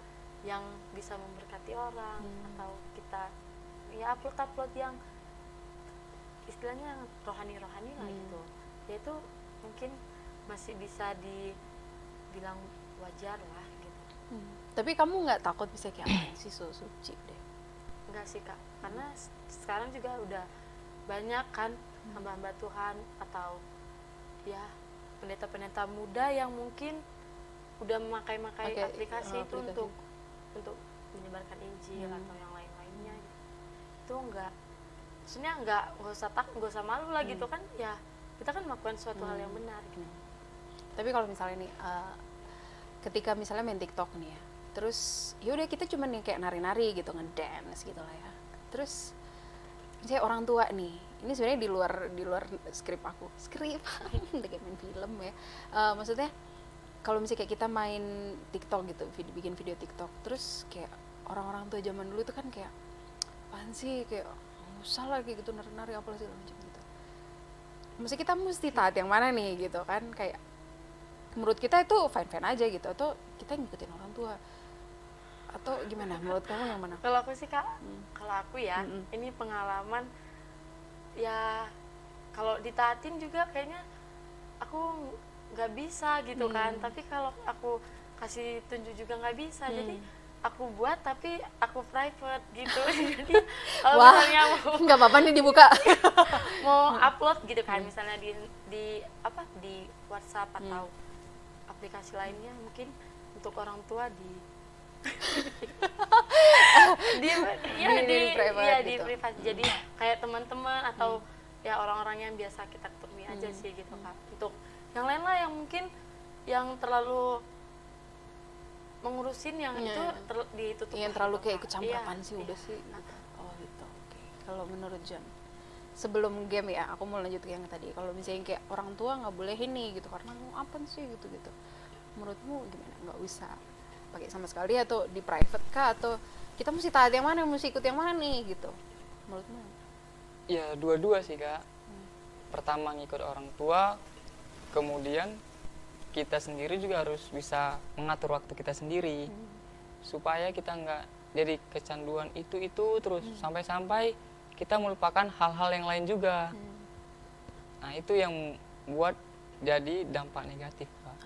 yang bisa memberkati orang, atau kita ya upload yang istilahnya rohani-rohani lah gitu. Ya itu mungkin masih bisa dibilang wajar lah gitu. Tapi kamu nggak takut bisa kayak apa sih so suci deh? Enggak sih Kak, karena sekarang juga udah banyak kan hamba-hamba Tuhan atau ya pendeta-pendeta muda yang mungkin udah memakai aplikasi itu untuk menyebarkan Injil atau yang lain-lainnya gitu. Itu maksudnya nggak usah takut, nggak usah malu lah gitu kan, ya kita kan melakukan suatu hal yang benar gitu. Tapi kalau misalnya nih ketika misalnya main TikTok nih ya, terus yaudah kita cuman yang kayak nari-nari gitu, ngedance gitu lah ya. Terus misalnya orang tua nih, ini sebenarnya di luar skrip udah kayak main film ya. Maksudnya kalau misalnya kayak kita main TikTok gitu, bikin video TikTok, terus kayak orang-orang tua zaman dulu itu kan kayak apaan sih, kayak nggak usah lah kayak gitu nari-nari apa segala macam gitu. Maksudnya kita mesti taat yang mana nih gitu kan, kayak menurut kita itu fine-fine aja gitu, atau kita ngikutin orang tua, atau gimana menurut kamu yang mana? Kalau aku sih Kak, kalau aku ya, ini pengalaman ya, kalau ditaatin juga kayaknya aku nggak bisa gitu kan. Tapi kalau aku kasih tunjuk juga nggak bisa, jadi aku buat tapi aku private gitu. Jadi kalau misalnya nggak apa-apa nih dibuka. mau upload gitu kan, misalnya di WhatsApp atau aplikasi lainnya, mungkin untuk orang tua di privat. Jadi kayak teman-teman atau ya orang-orang yang biasa kita ketemu aja sih gitu kan. Untuk yang lain lah yang mungkin yang terlalu mengurusin yang itu ditutup. Yang terlalu kayak kecampuran sih udah sih. Gitu. Oh gitu. Oke. Kalau menurut John, sebelum game ya, aku mau lanjut ke yang tadi. Kalau misalnya kayak orang tua nggak boleh ini gitu karena apa sih gitu. Menurutmu gimana? Nggak usah pakai sama sekali atau di private kah, atau kita mesti taat yang mana, mesti ikut yang mana nih gitu? Menurutmu? Ya dua-dua sih Kak. Pertama ngikut orang tua, kemudian kita sendiri juga harus bisa mengatur waktu kita sendiri supaya kita nggak jadi kecanduan itu terus sampai kita melupakan hal-hal yang lain juga. Nah itu yang buat jadi dampak negatif Kak.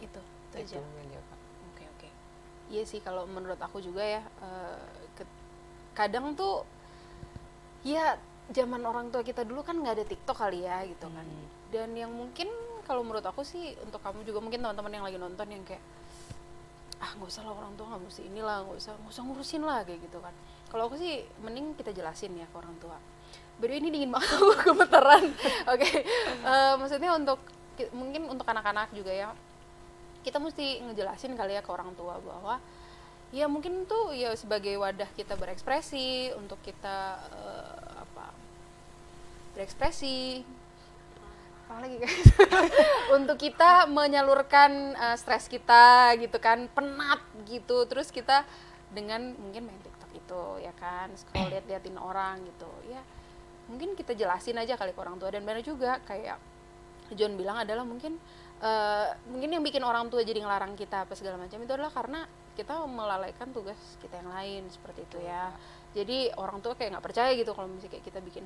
Itu Itu aja. aja Kak. Oke. Iya sih, kalau menurut aku juga ya, kadang tuh ya zaman orang tua kita dulu kan nggak ada TikTok kali ya gitu kan. Dan yang mungkin kalau menurut aku sih, untuk kamu juga mungkin teman-teman yang lagi nonton yang kayak nggak usah lah, orang tua nggak mesti inilah, nggak usah ngurusin lah kayak gitu kan. Kalau aku sih mending kita jelasin ya ke orang tua. By the way, ini dingin banget, aku gemeteran. Oke. Maksudnya mungkin untuk anak-anak juga ya, kita mesti ngejelasin kali ya ke orang tua bahwa ya mungkin tuh ya sebagai wadah kita berekspresi, untuk kita berekspresi apa lagi guys untuk kita menyalurkan stres kita gitu kan, penat gitu, terus kita dengan mungkin main TikTok itu ya kan, scroll liatin orang gitu ya, mungkin kita jelasin aja kali ke orang tua. Dan benar juga kayak John bilang adalah mungkin yang bikin orang tua jadi ngelarang kita apa segala macam itu adalah karena kita melalaikan tugas kita yang lain, seperti itu ya. Jadi orang tua kayak nggak percaya gitu kalau misalnya kayak kita bikin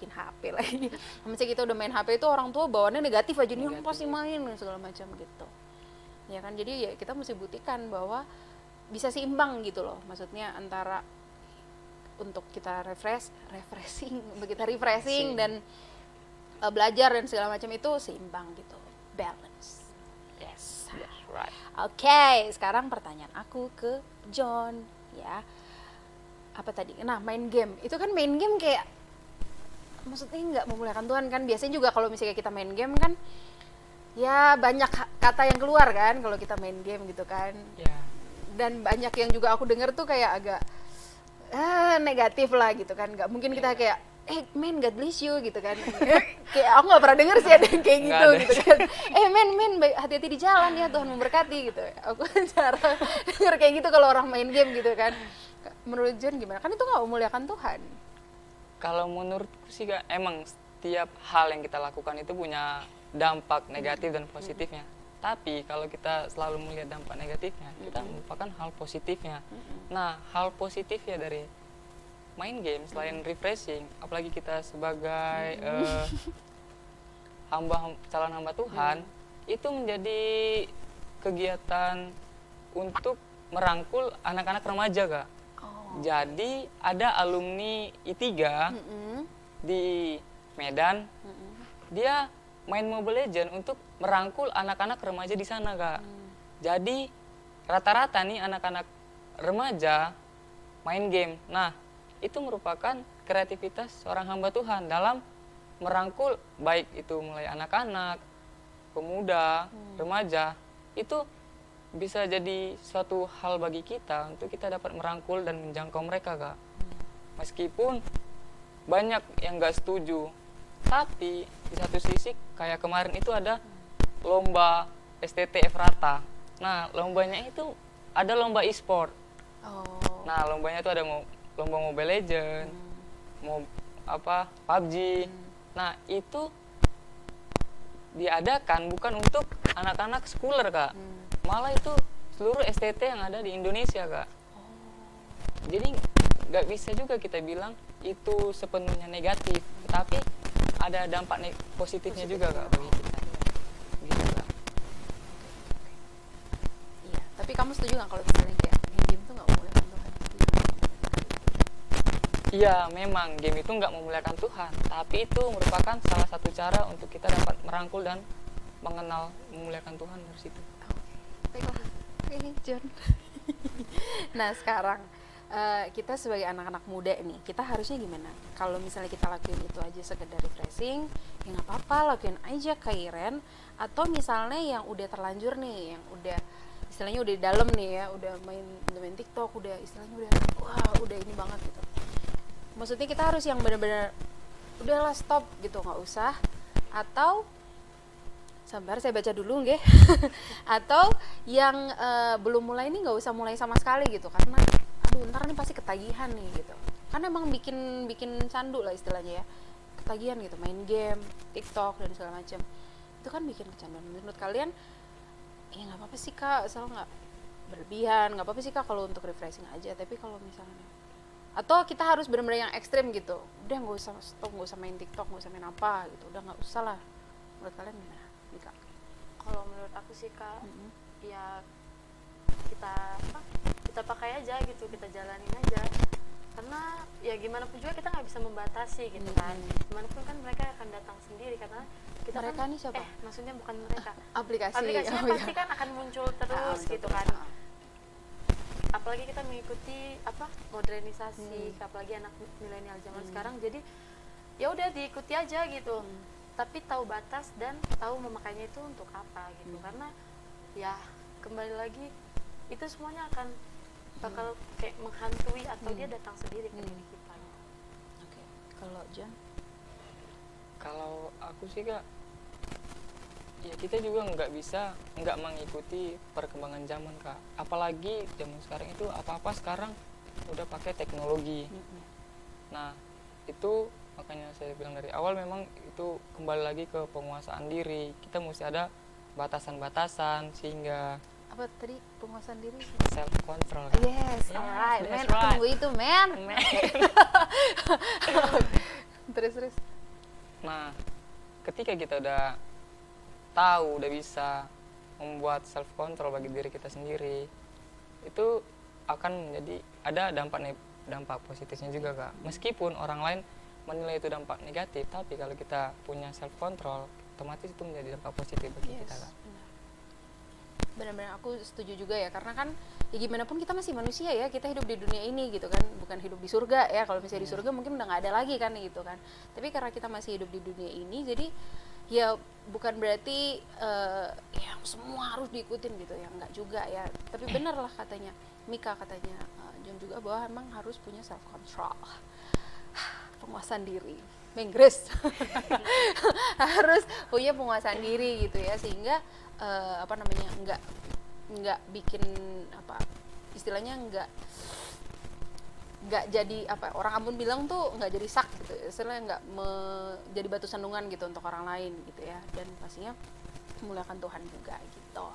HP lagi. Misalnya kita udah main HP itu orang tua bawaannya negatif aja, nih pasti main segala macam gitu. Ya kan, jadi ya kita mesti buktikan bahwa bisa seimbang gitu loh, maksudnya antara untuk kita refreshing dan belajar dan segala macam itu seimbang gitu, balance. Yes, that's right. Oke, sekarang pertanyaan aku ke John ya. Apa tadi? Nah, main game. Itu kan main game kayak maksudnya nggak memuliakan Tuhan kan. Biasanya juga kalau misalnya kita main game kan ya banyak kata yang keluar kan kalau kita main game gitu kan. Ya. Dan banyak yang juga aku dengar tuh kayak agak negatif lah gitu kan. Nggak mungkin kita kayak man, God bless you gitu kan. Kayak aku nggak pernah denger sih ada yang kayak gitu gitu kan. Man, hati-hati di jalan ya, Tuhan memberkati gitu. Aku jarang denger kayak gitu kalau orang main game gitu kan. Menurut John gimana? Kan itu nggak memuliakan Tuhan. Kalau menurutku sih Kak, emang setiap hal yang kita lakukan itu punya dampak negatif dan positifnya. Tapi kalau kita selalu melihat dampak negatifnya, kita melupakan hal positifnya. Nah, hal positif ya dari main game selain refreshing, apalagi kita sebagai calon hamba Tuhan, itu menjadi kegiatan untuk merangkul anak-anak remaja, Kak. Jadi ada alumni I3 di Medan, dia main Mobile Legends untuk merangkul anak-anak remaja di sana, Kak. Jadi rata-rata nih anak-anak remaja main game. Nah, itu merupakan kreativitas seorang hamba Tuhan dalam merangkul baik itu mulai anak-anak, pemuda, remaja. Itu bisa jadi suatu hal bagi kita untuk kita dapat merangkul dan menjangkau mereka, Kak. Meskipun banyak yang gak setuju, tapi di satu sisi kayak kemarin itu ada lomba STT Efrata. Nah, lombanya itu ada lomba e-sport. Nah, lombanya itu ada lomba Mobile Legends, PUBG. Nah, itu diadakan bukan untuk anak-anak schooler, Kak. Malah itu seluruh STT yang ada di Indonesia, Kak. Jadi nggak bisa juga kita bilang itu sepenuhnya negatif, tapi ada dampak positifnya juga, Kak, bagi kita. Gitu, Kak. Iya, tapi kamu setuju nggak kalau misalnya kayak main game tuh nggak memuliakan Tuhan? Iya, memang game itu nggak memuliakan Tuhan, tapi itu merupakan salah satu cara untuk kita dapat merangkul dan mengenal memuliakan Tuhan dari situ. Baiklah, ini John. Nah, sekarang kita sebagai anak-anak muda nih, kita harusnya gimana? Kalau misalnya kita lakuin itu aja sekedar refreshing, ya nggak apa-apa, lakuin aja kairen. Atau misalnya yang udah terlanjur nih, yang udah istilahnya udah di dalam nih ya, udah main TikTok, udah istilahnya udah ini banget gitu. Maksudnya kita harus yang benar-benar udahlah stop gitu, nggak usah. Atau sabar, saya baca dulu nggih. Atau yang belum mulai ini nggak usah mulai sama sekali gitu, karena aduh ntar nih pasti ketagihan nih gitu. Kan emang bikin candu lah istilahnya ya, ketagihan gitu main game, TikTok dan segala macam. Itu kan bikin kecanduan. Menurut kalian ya nggak apa-apa sih Kak, asal nggak berlebihan, nggak apa-apa sih Kak kalau untuk refreshing aja. Tapi kalau misalnya atau kita harus benar-benar yang ekstrim gitu, udah nggak usah stop, nggak usah main TikTok, nggak usah main apa gitu, udah nggak usah lah. Menurut kalian gimana nih Kak? Kalau menurut aku sih Kak, ya kita pakai aja gitu, kita jalanin aja, karena ya gimana pun juga kita nggak bisa membatasi gitu kan. Gimana pun kan mereka akan datang sendiri, karena kita mereka kan, nih siapa? maksudnya bukan mereka, Oh, aplikasinya pasti iya. kan akan muncul terus gitu kan. Apalagi kita mengikuti modernisasi, apalagi anak milenial zaman sekarang, jadi ya udah diikuti aja gitu. Tapi tahu batas dan tahu memakainya itu untuk apa gitu. Karena ya kembali lagi itu semuanya akan bakal kayak menghantui atau dia datang sendiri ke diri kita. Oke. Kalau John? Kalau aku sih Kak, ya kita juga nggak mengikuti perkembangan zaman, Kak. Apalagi zaman sekarang itu apa-apa sekarang udah pakai teknologi. Nah, itu makanya saya bilang dari awal memang itu kembali lagi ke penguasaan diri. Kita mesti ada batasan-batasan sehingga Apa tadi penguasaan diri? self control. Yes, alright, man. Aku tunggu itu, man. Terus. Nah, ketika kita udah tahu, udah bisa membuat self control bagi diri kita sendiri, itu akan menjadi ada dampak positifnya juga Kak. Meskipun orang lain menilai itu dampak negatif, tapi kalau kita punya self control, otomatis itu menjadi dampak positif bagi kita Kak. Benar-benar aku setuju juga ya, karena kan ya gimana pun kita masih manusia ya, kita hidup di dunia ini gitu kan, bukan hidup di surga ya. Kalau misalnya di surga mungkin udah nggak ada lagi kan gitu kan, tapi karena kita masih hidup di dunia ini, jadi ya bukan berarti ya semua harus diikutin gitu ya, nggak juga ya. Tapi benar lah katanya Mika, katanya John juga, bahwa emang harus punya self control, penguasaan diri, Inggris harus punya penguasaan diri gitu ya, sehingga apa namanya, nggak bikin apa istilahnya, nggak jadi apa orang Ambon bilang tuh, nggak jadi sak gitu, istilahnya nggak jadi batu sandungan gitu untuk orang lain gitu ya, dan pastinya memuliakan Tuhan juga gitu.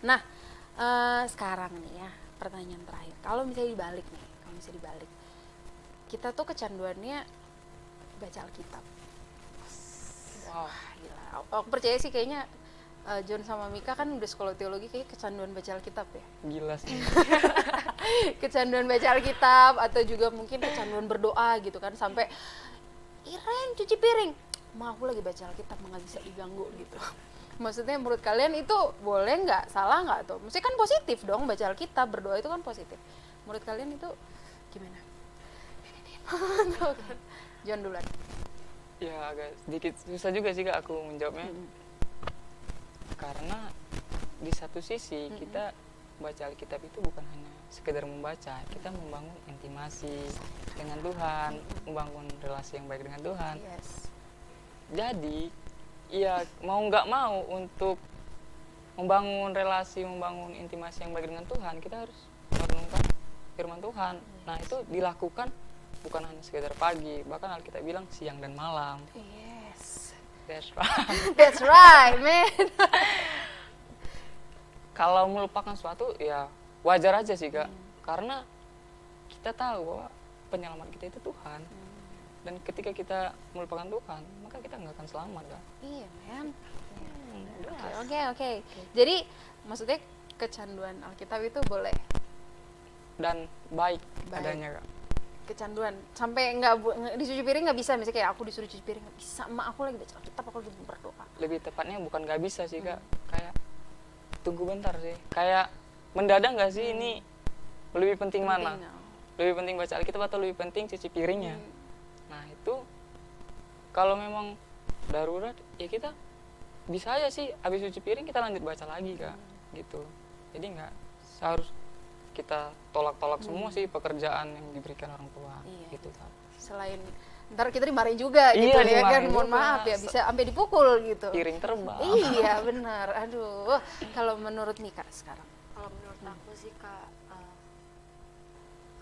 Nah sekarang nih ya, pertanyaan terakhir, kalau misalnya dibalik nih, kita tuh kecanduannya baca Alkitab. Wow. Gila, aku percaya sih kayaknya John sama Mika kan udah sekolah teologi, kayak kecanduan baca Alkitab ya. Gila sih. Kecanduan baca Alkitab, atau juga mungkin kecanduan berdoa gitu kan, sampai Iren cuci piring, ma aku lagi baca Alkitab, nggak bisa diganggu gitu. Maksudnya menurut kalian itu boleh nggak, salah nggak tuh? Maksudnya kan positif dong, baca Alkitab, berdoa itu kan positif. Menurut kalian itu gimana? Tuh kan. John duluan. Ya agak sedikit susah juga sih Kak aku menjawabnya. Karena di satu sisi kita baca Alkitab itu bukan hanya sekedar membaca, kita membangun intimasi dengan Tuhan, membangun relasi yang baik dengan Tuhan. Yes. Jadi ya mau nggak mau, untuk membangun relasi, membangun intimasi yang baik dengan Tuhan, kita harus merenungkan firman Tuhan. Nah itu dilakukan bukan hanya sekedar pagi, bahkan Alkitab bilang siang dan malam. Yes. That's right. That's right, man. Kalau melupakan sesuatu ya wajar aja sih Kak, karena kita tahu bahwa penyelamat kita itu Tuhan. Dan ketika kita melupakan Tuhan, maka kita nggak akan selamat Kak. Iya, man. Jelas. Oke. Jadi maksudnya kecanduan Alkitab itu boleh, Dan baik Baik. adanya Kak. kecanduan sampai nggak dicuci piring nggak bisa, misalnya kayak aku disuruh cuci piring nggak bisa, emak aku lagi baca Alkitab, aku lagi berdoa. Lebih tepatnya bukan nggak bisa sih Kak, kayak tunggu bentar sih, kayak mendadak nggak sih ini lebih penting mana? Penting, oh. Lebih penting baca Alkitab atau lebih penting cuci piringnya? Nah itu kalau memang darurat ya kita bisa aja sih habis cuci piring kita lanjut baca lagi Kak, gitu. Jadi nggak harus kita tolak-tolak semua sih pekerjaan yang diberikan orang tua. Iya. Gitu Kak. Selain ntar kita dimarahin juga Iya, gitu ya kan, dimarahin mohon juga. maaf ya, bisa sampai dipukul gitu. Piring terbang. Iya benar, aduh. Kalau menurut Mika sekarang, Kalau menurut aku sih Kak,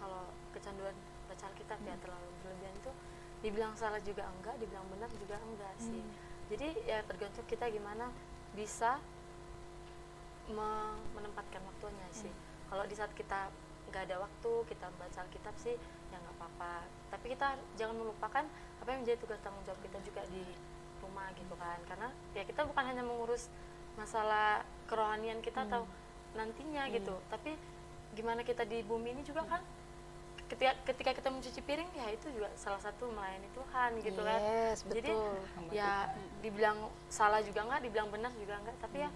kalau kecanduan baca Alkitab ya terlalu berlebihan itu, dibilang salah juga enggak, dibilang benar juga enggak sih. Jadi ya tergantung kita gimana bisa menempatkan waktunya sih. Kalau di saat kita nggak ada waktu, kita baca Alkitab sih ya nggak apa-apa. Tapi kita jangan melupakan apa yang menjadi tugas tanggung jawab kita juga di rumah gitu kan. Karena ya kita bukan hanya mengurus masalah kerohanian kita atau nantinya gitu, tapi gimana kita di bumi ini juga kan, ketika kita mencuci piring ya itu juga salah satu melayani Tuhan gitu kan. yes, Jadi betul. ya dibilang salah juga enggak, dibilang benar juga enggak, tapi ya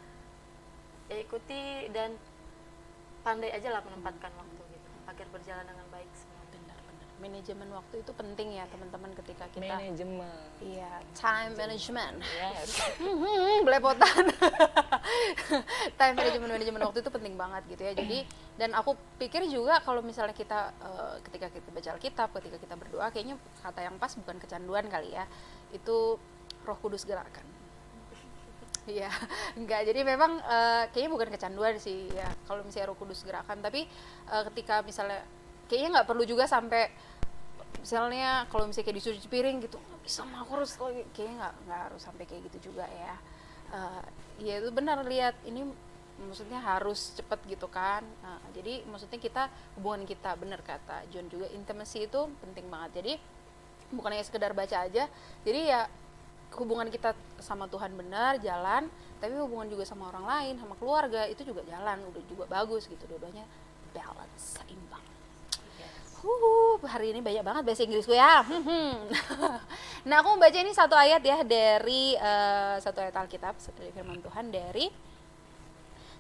ikuti dan pandai aja lah menempatkan waktu gitu agar berjalan dengan baik semua. Benar-benar. Manajemen waktu itu penting ya teman-teman, ketika kita Manajemen. iya, time management. Yes. Belepotan. Time manajemen waktu itu penting banget gitu ya. Jadi dan aku pikir juga kalau misalnya kita ketika kita baca Alkitab, ketika kita berdoa, kayaknya kata yang pas bukan kecanduan kali ya, itu Roh Kudus gerakan. Iya, enggak. Jadi memang kayaknya bukan kecanduan sih ya kalau misalnya Roh Kudus gerakan, tapi ketika misalnya kayaknya nggak perlu juga sampai misalnya kalau misalnya kayak disuruh cuci piring gitu, nggak bisa mah, aku harus lagi, kayaknya nggak harus sampai kayak gitu juga ya. Ya itu benar, lihat ini maksudnya harus cepet gitu kan. Jadi maksudnya kita, hubungan kita, benar kata John juga, intimacy itu penting banget. Jadi bukan hanya sekedar baca aja, jadi ya hubungan kita sama Tuhan benar jalan, tapi hubungan juga sama orang lain, sama keluarga itu juga jalan, udah juga bagus gitu, dua-duanya balance, seimbang. Hari ini banyak banget bahasa Inggrisku ya. Nah, aku membaca ini satu ayat ya dari satu ayat Alkitab, dari firman Tuhan dari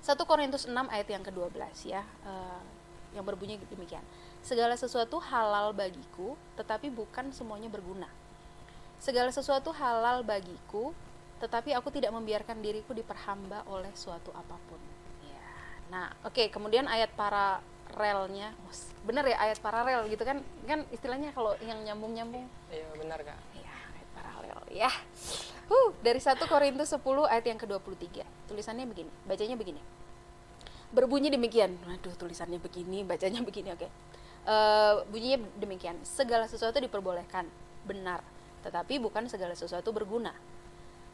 1 Korintus 6 ayat yang ke-12 ya. Yang berbunyi demikian. Segala sesuatu halal bagiku, tetapi bukan semuanya berguna. Segala sesuatu halal bagiku, tetapi aku tidak membiarkan diriku diperhamba oleh suatu apapun. Ya. Nah, oke, kemudian ayat paralelnya, bener ya ayat paralel gitu kan istilahnya kalau yang nyambung-nyambung. Iya benar Kak. Ya, ayat paralel ya. Dari 1 Korintus 10 ayat yang ke-23. Tulisannya begini, bacanya begini. Berbunyi demikian. Waduh, tulisannya begini, bacanya begini, oke. Bunyinya demikian. Segala sesuatu diperbolehkan, benar, tetapi bukan segala sesuatu berguna.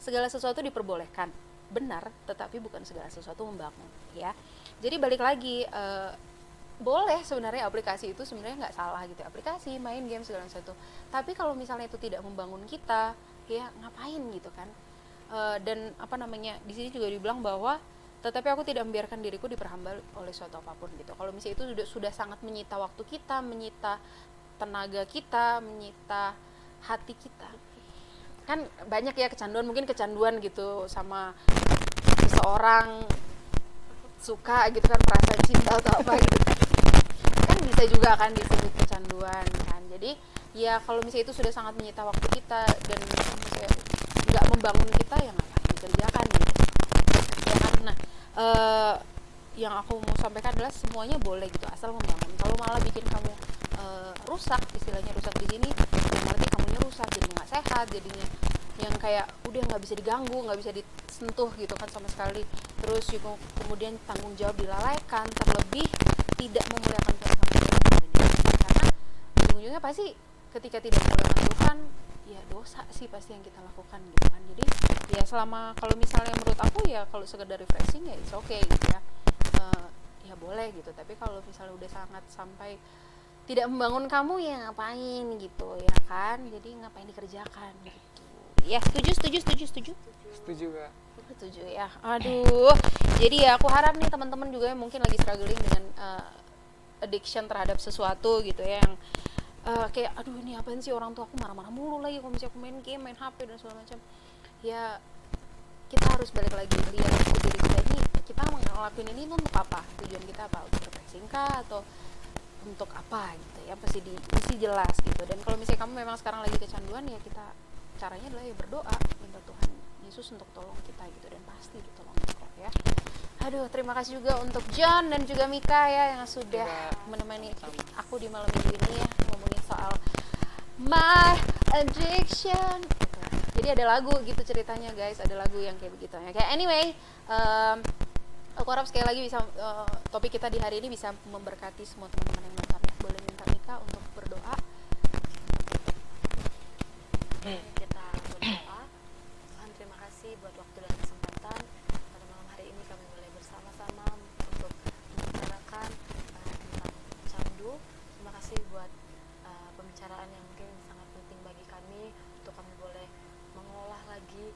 Segala sesuatu diperbolehkan, benar, tetapi bukan segala sesuatu membangun, ya. Jadi balik lagi, boleh sebenarnya aplikasi itu sebenarnya nggak salah gitu, aplikasi, main game segala sesuatu. Tapi kalau misalnya itu tidak membangun kita, ya ngapain gitu kan? Dan apa namanya, di sini juga dibilang bahwa tetapi aku tidak membiarkan diriku diperhamba oleh suatu apapun gitu. Kalau misalnya itu sudah sangat menyita waktu kita, menyita tenaga kita, menyita hati kita. Kan banyak ya mungkin kecanduan gitu sama seseorang, suka gitu kan, perasaan cinta atau apa gitu. Kan bisa juga kan disebut kecanduan kan. Jadi ya kalau misalnya itu sudah sangat menyita waktu kita dan misalnya nggak membangun kita, ya ngapain dikerjakan gitu. Ya kan. Nah, yang aku mau sampaikan adalah semuanya boleh gitu asal membangun. Kalau malah bikin kamu rusak, istilahnya rusak di sini, berarti kamunya rusak, jadi nggak sehat, jadinya yang kayak udah nggak bisa diganggu, nggak bisa disentuh gitu kan sama sekali. Terus juga kemudian tanggung jawab dilalaikan, terlebih tidak memuliakan Tuhan sama sekali. Karena ujung-ujungnya pasti ketika tidak memuliakan Tuhan, ya dosa sih pasti yang kita lakukan gitu kan. Jadi ya selama, kalau misalnya menurut aku ya kalau sekedar refreshing ya it's okay gitu ya, ya boleh gitu. Tapi kalau misalnya udah sangat sampai tidak membangun kamu, ya ngapain gitu ya kan. Jadi ngapain dikerjakan gitu ya. Setuju Kak. Setuju ya. Aduh, jadi ya aku harap nih teman-teman juga yang mungkin lagi struggling dengan addiction terhadap sesuatu gitu ya, yang kayak aduh ini apaan sih, orang tua aku marah-marah mulu lagi kalau misalnya aku main game, main HP dan segala macam. Ya kita harus balik lagi lihat ke diri kita, ini kita ngelakuin ini untuk apa, tujuan kita apa, untuk refreshing kah atau untuk apa gitu ya, mesti jelas gitu. Dan kalau misalnya kamu memang sekarang lagi kecanduan, ya kita caranya adalah ya berdoa, minta Tuhan Yesus untuk tolong kita gitu, dan pasti ditolong kok ya. Aduh, terima kasih juga untuk John dan juga Mika ya yang sudah menemani aku di malam minggu ini ya, ngomongin soal my addiction gitu. Jadi ada lagu gitu ceritanya guys, ada lagu yang kayak begitu ya. Kayak anyway, aku harap sekali lagi bisa topik kita di hari ini bisa memberkati semua teman-teman yang nonton ya. Boleh minta Mika untuk berdoa. Kita berdoa. Tuhan, terima kasih buat waktu dan kesempatan pada malam hari ini kami boleh bersama-sama untuk membicarakan tentang candu. Terima kasih buat pembicaraan yang mungkin sangat penting bagi kami, untuk kami boleh mengolah lagi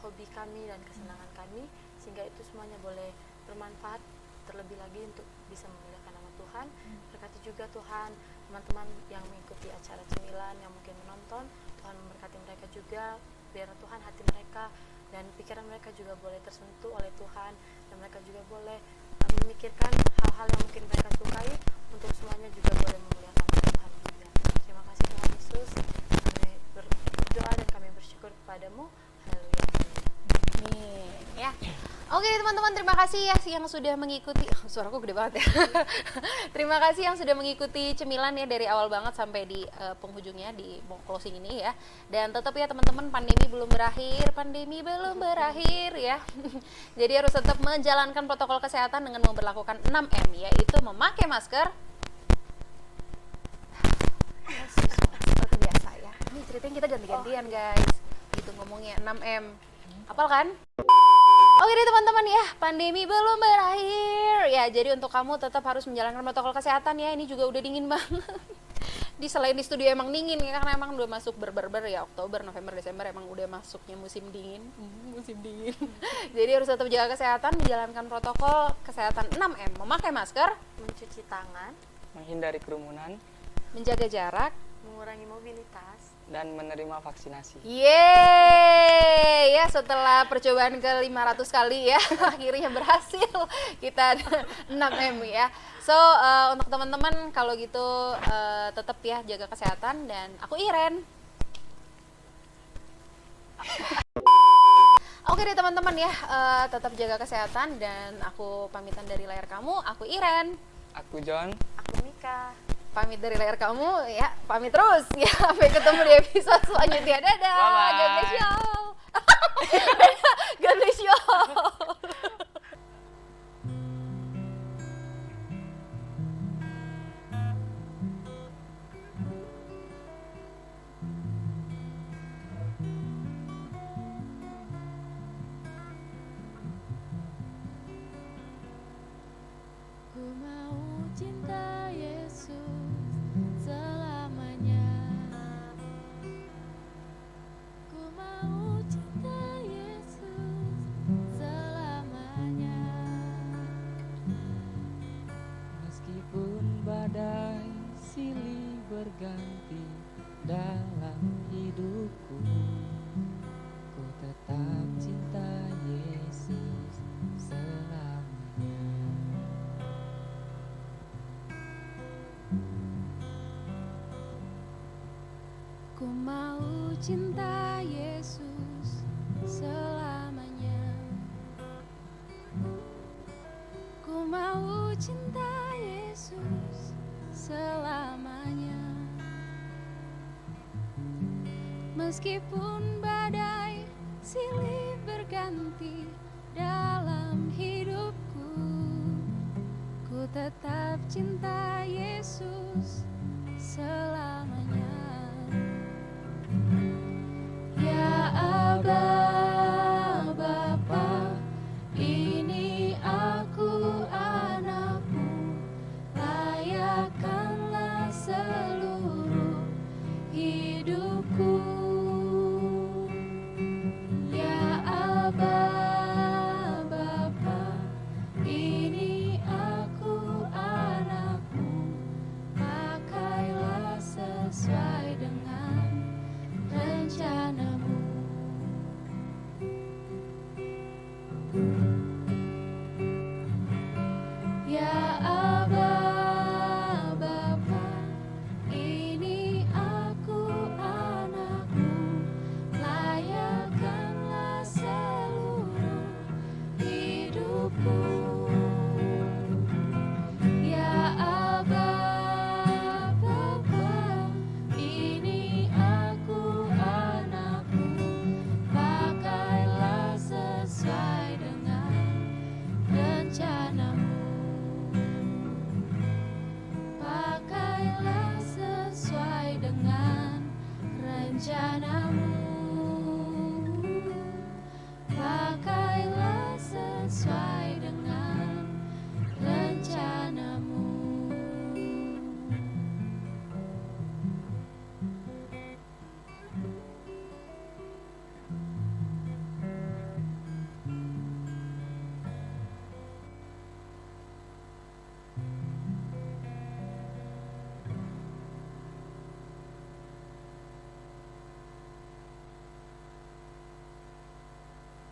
hobi kami dan kesenangan kami, sehingga itu semuanya boleh bermanfaat terlebih lagi untuk bisa memuliakan nama Tuhan. Berkati juga Tuhan teman-teman yang mengikuti acara cemilan, yang mungkin menonton. Tuhan memberkati mereka juga, biar Tuhan hati mereka dan pikiran mereka juga boleh tersentuh oleh Tuhan, dan mereka juga boleh memikirkan hal-hal yang mungkin mereka sukai, untuk semuanya juga boleh memuliakan nama Tuhan juga. Terima kasih Tuhan Yesus, kami berdoa dan kami bersyukur kepadamu. Haleluya. Amin ya. Oke teman-teman, terima kasih ya yang sudah mengikuti. Suaraku gede banget ya. Terima kasih yang sudah mengikuti cemilan ya dari awal banget sampai di penghujungnya, di closing ini ya. Dan tetap ya teman-teman, pandemi belum berakhir ya. Jadi harus tetap menjalankan protokol kesehatan dengan memperlakukan 6M, yaitu memakai masker. Seperti biasa ya. Ini ceritanya kita ganti-gantian guys. Gitu ngomongnya 6M. Apal kan? Oke deh teman-teman ya, pandemi belum berakhir ya. Jadi untuk kamu tetap harus menjalankan protokol kesehatan ya. Ini juga udah dingin banget. Selain di studio emang dingin ya, karena emang udah masuk ber ya, Oktober, November, Desember emang udah masuknya musim dingin. Musim dingin. Jadi harus tetap jaga kesehatan, menjalankan protokol kesehatan 6M, memakai masker, Mencuci tangan, menghindari kerumunan, menjaga jarak. mengurangi mobilitas. dan menerima vaksinasi. Yeay, ya setelah percobaan ke 500 kali ya, akhirnya berhasil kita 6M ya. So, untuk teman-teman kalau gitu tetap ya jaga kesehatan, dan aku Iren. Oke deh teman-teman ya, tetap jaga kesehatan, dan aku pamitan dari layar kamu, aku Iren. Aku John. Aku Mika. Pamit dari layar kamu ya, pamit terus ya, sampai ketemu di episode selanjutnya. Dadah. Bye-bye. God bless you. God bless you. Ku mau cinta Yesus selamanya. Ku mau cinta Yesus selamanya. Meskipun badai silih berganti dalam hidupku, ku tetap cinta Yesus selamanya. Ku mau cinta Yesus selamanya. Ku mau cinta Yesus selamanya. Meskipun badai silih berganti dalam hidupku, ku tetap cinta Yesus selamanya. Ya Aba, Bapa, ini aku anakmu, layakkanlah seluruh hidupku. Ya Aba, Bapa, ini aku anakmu, pakailah sesuai dengan rencanamu. Ya Aba, Bapa, ini aku anakmu, layakkanlah seluruh hidupku. Ya Aba, Bapa, ini aku anakmu, pakailah sesuai dengan rencanamu. Pakailah sesuai dengan rencanamu.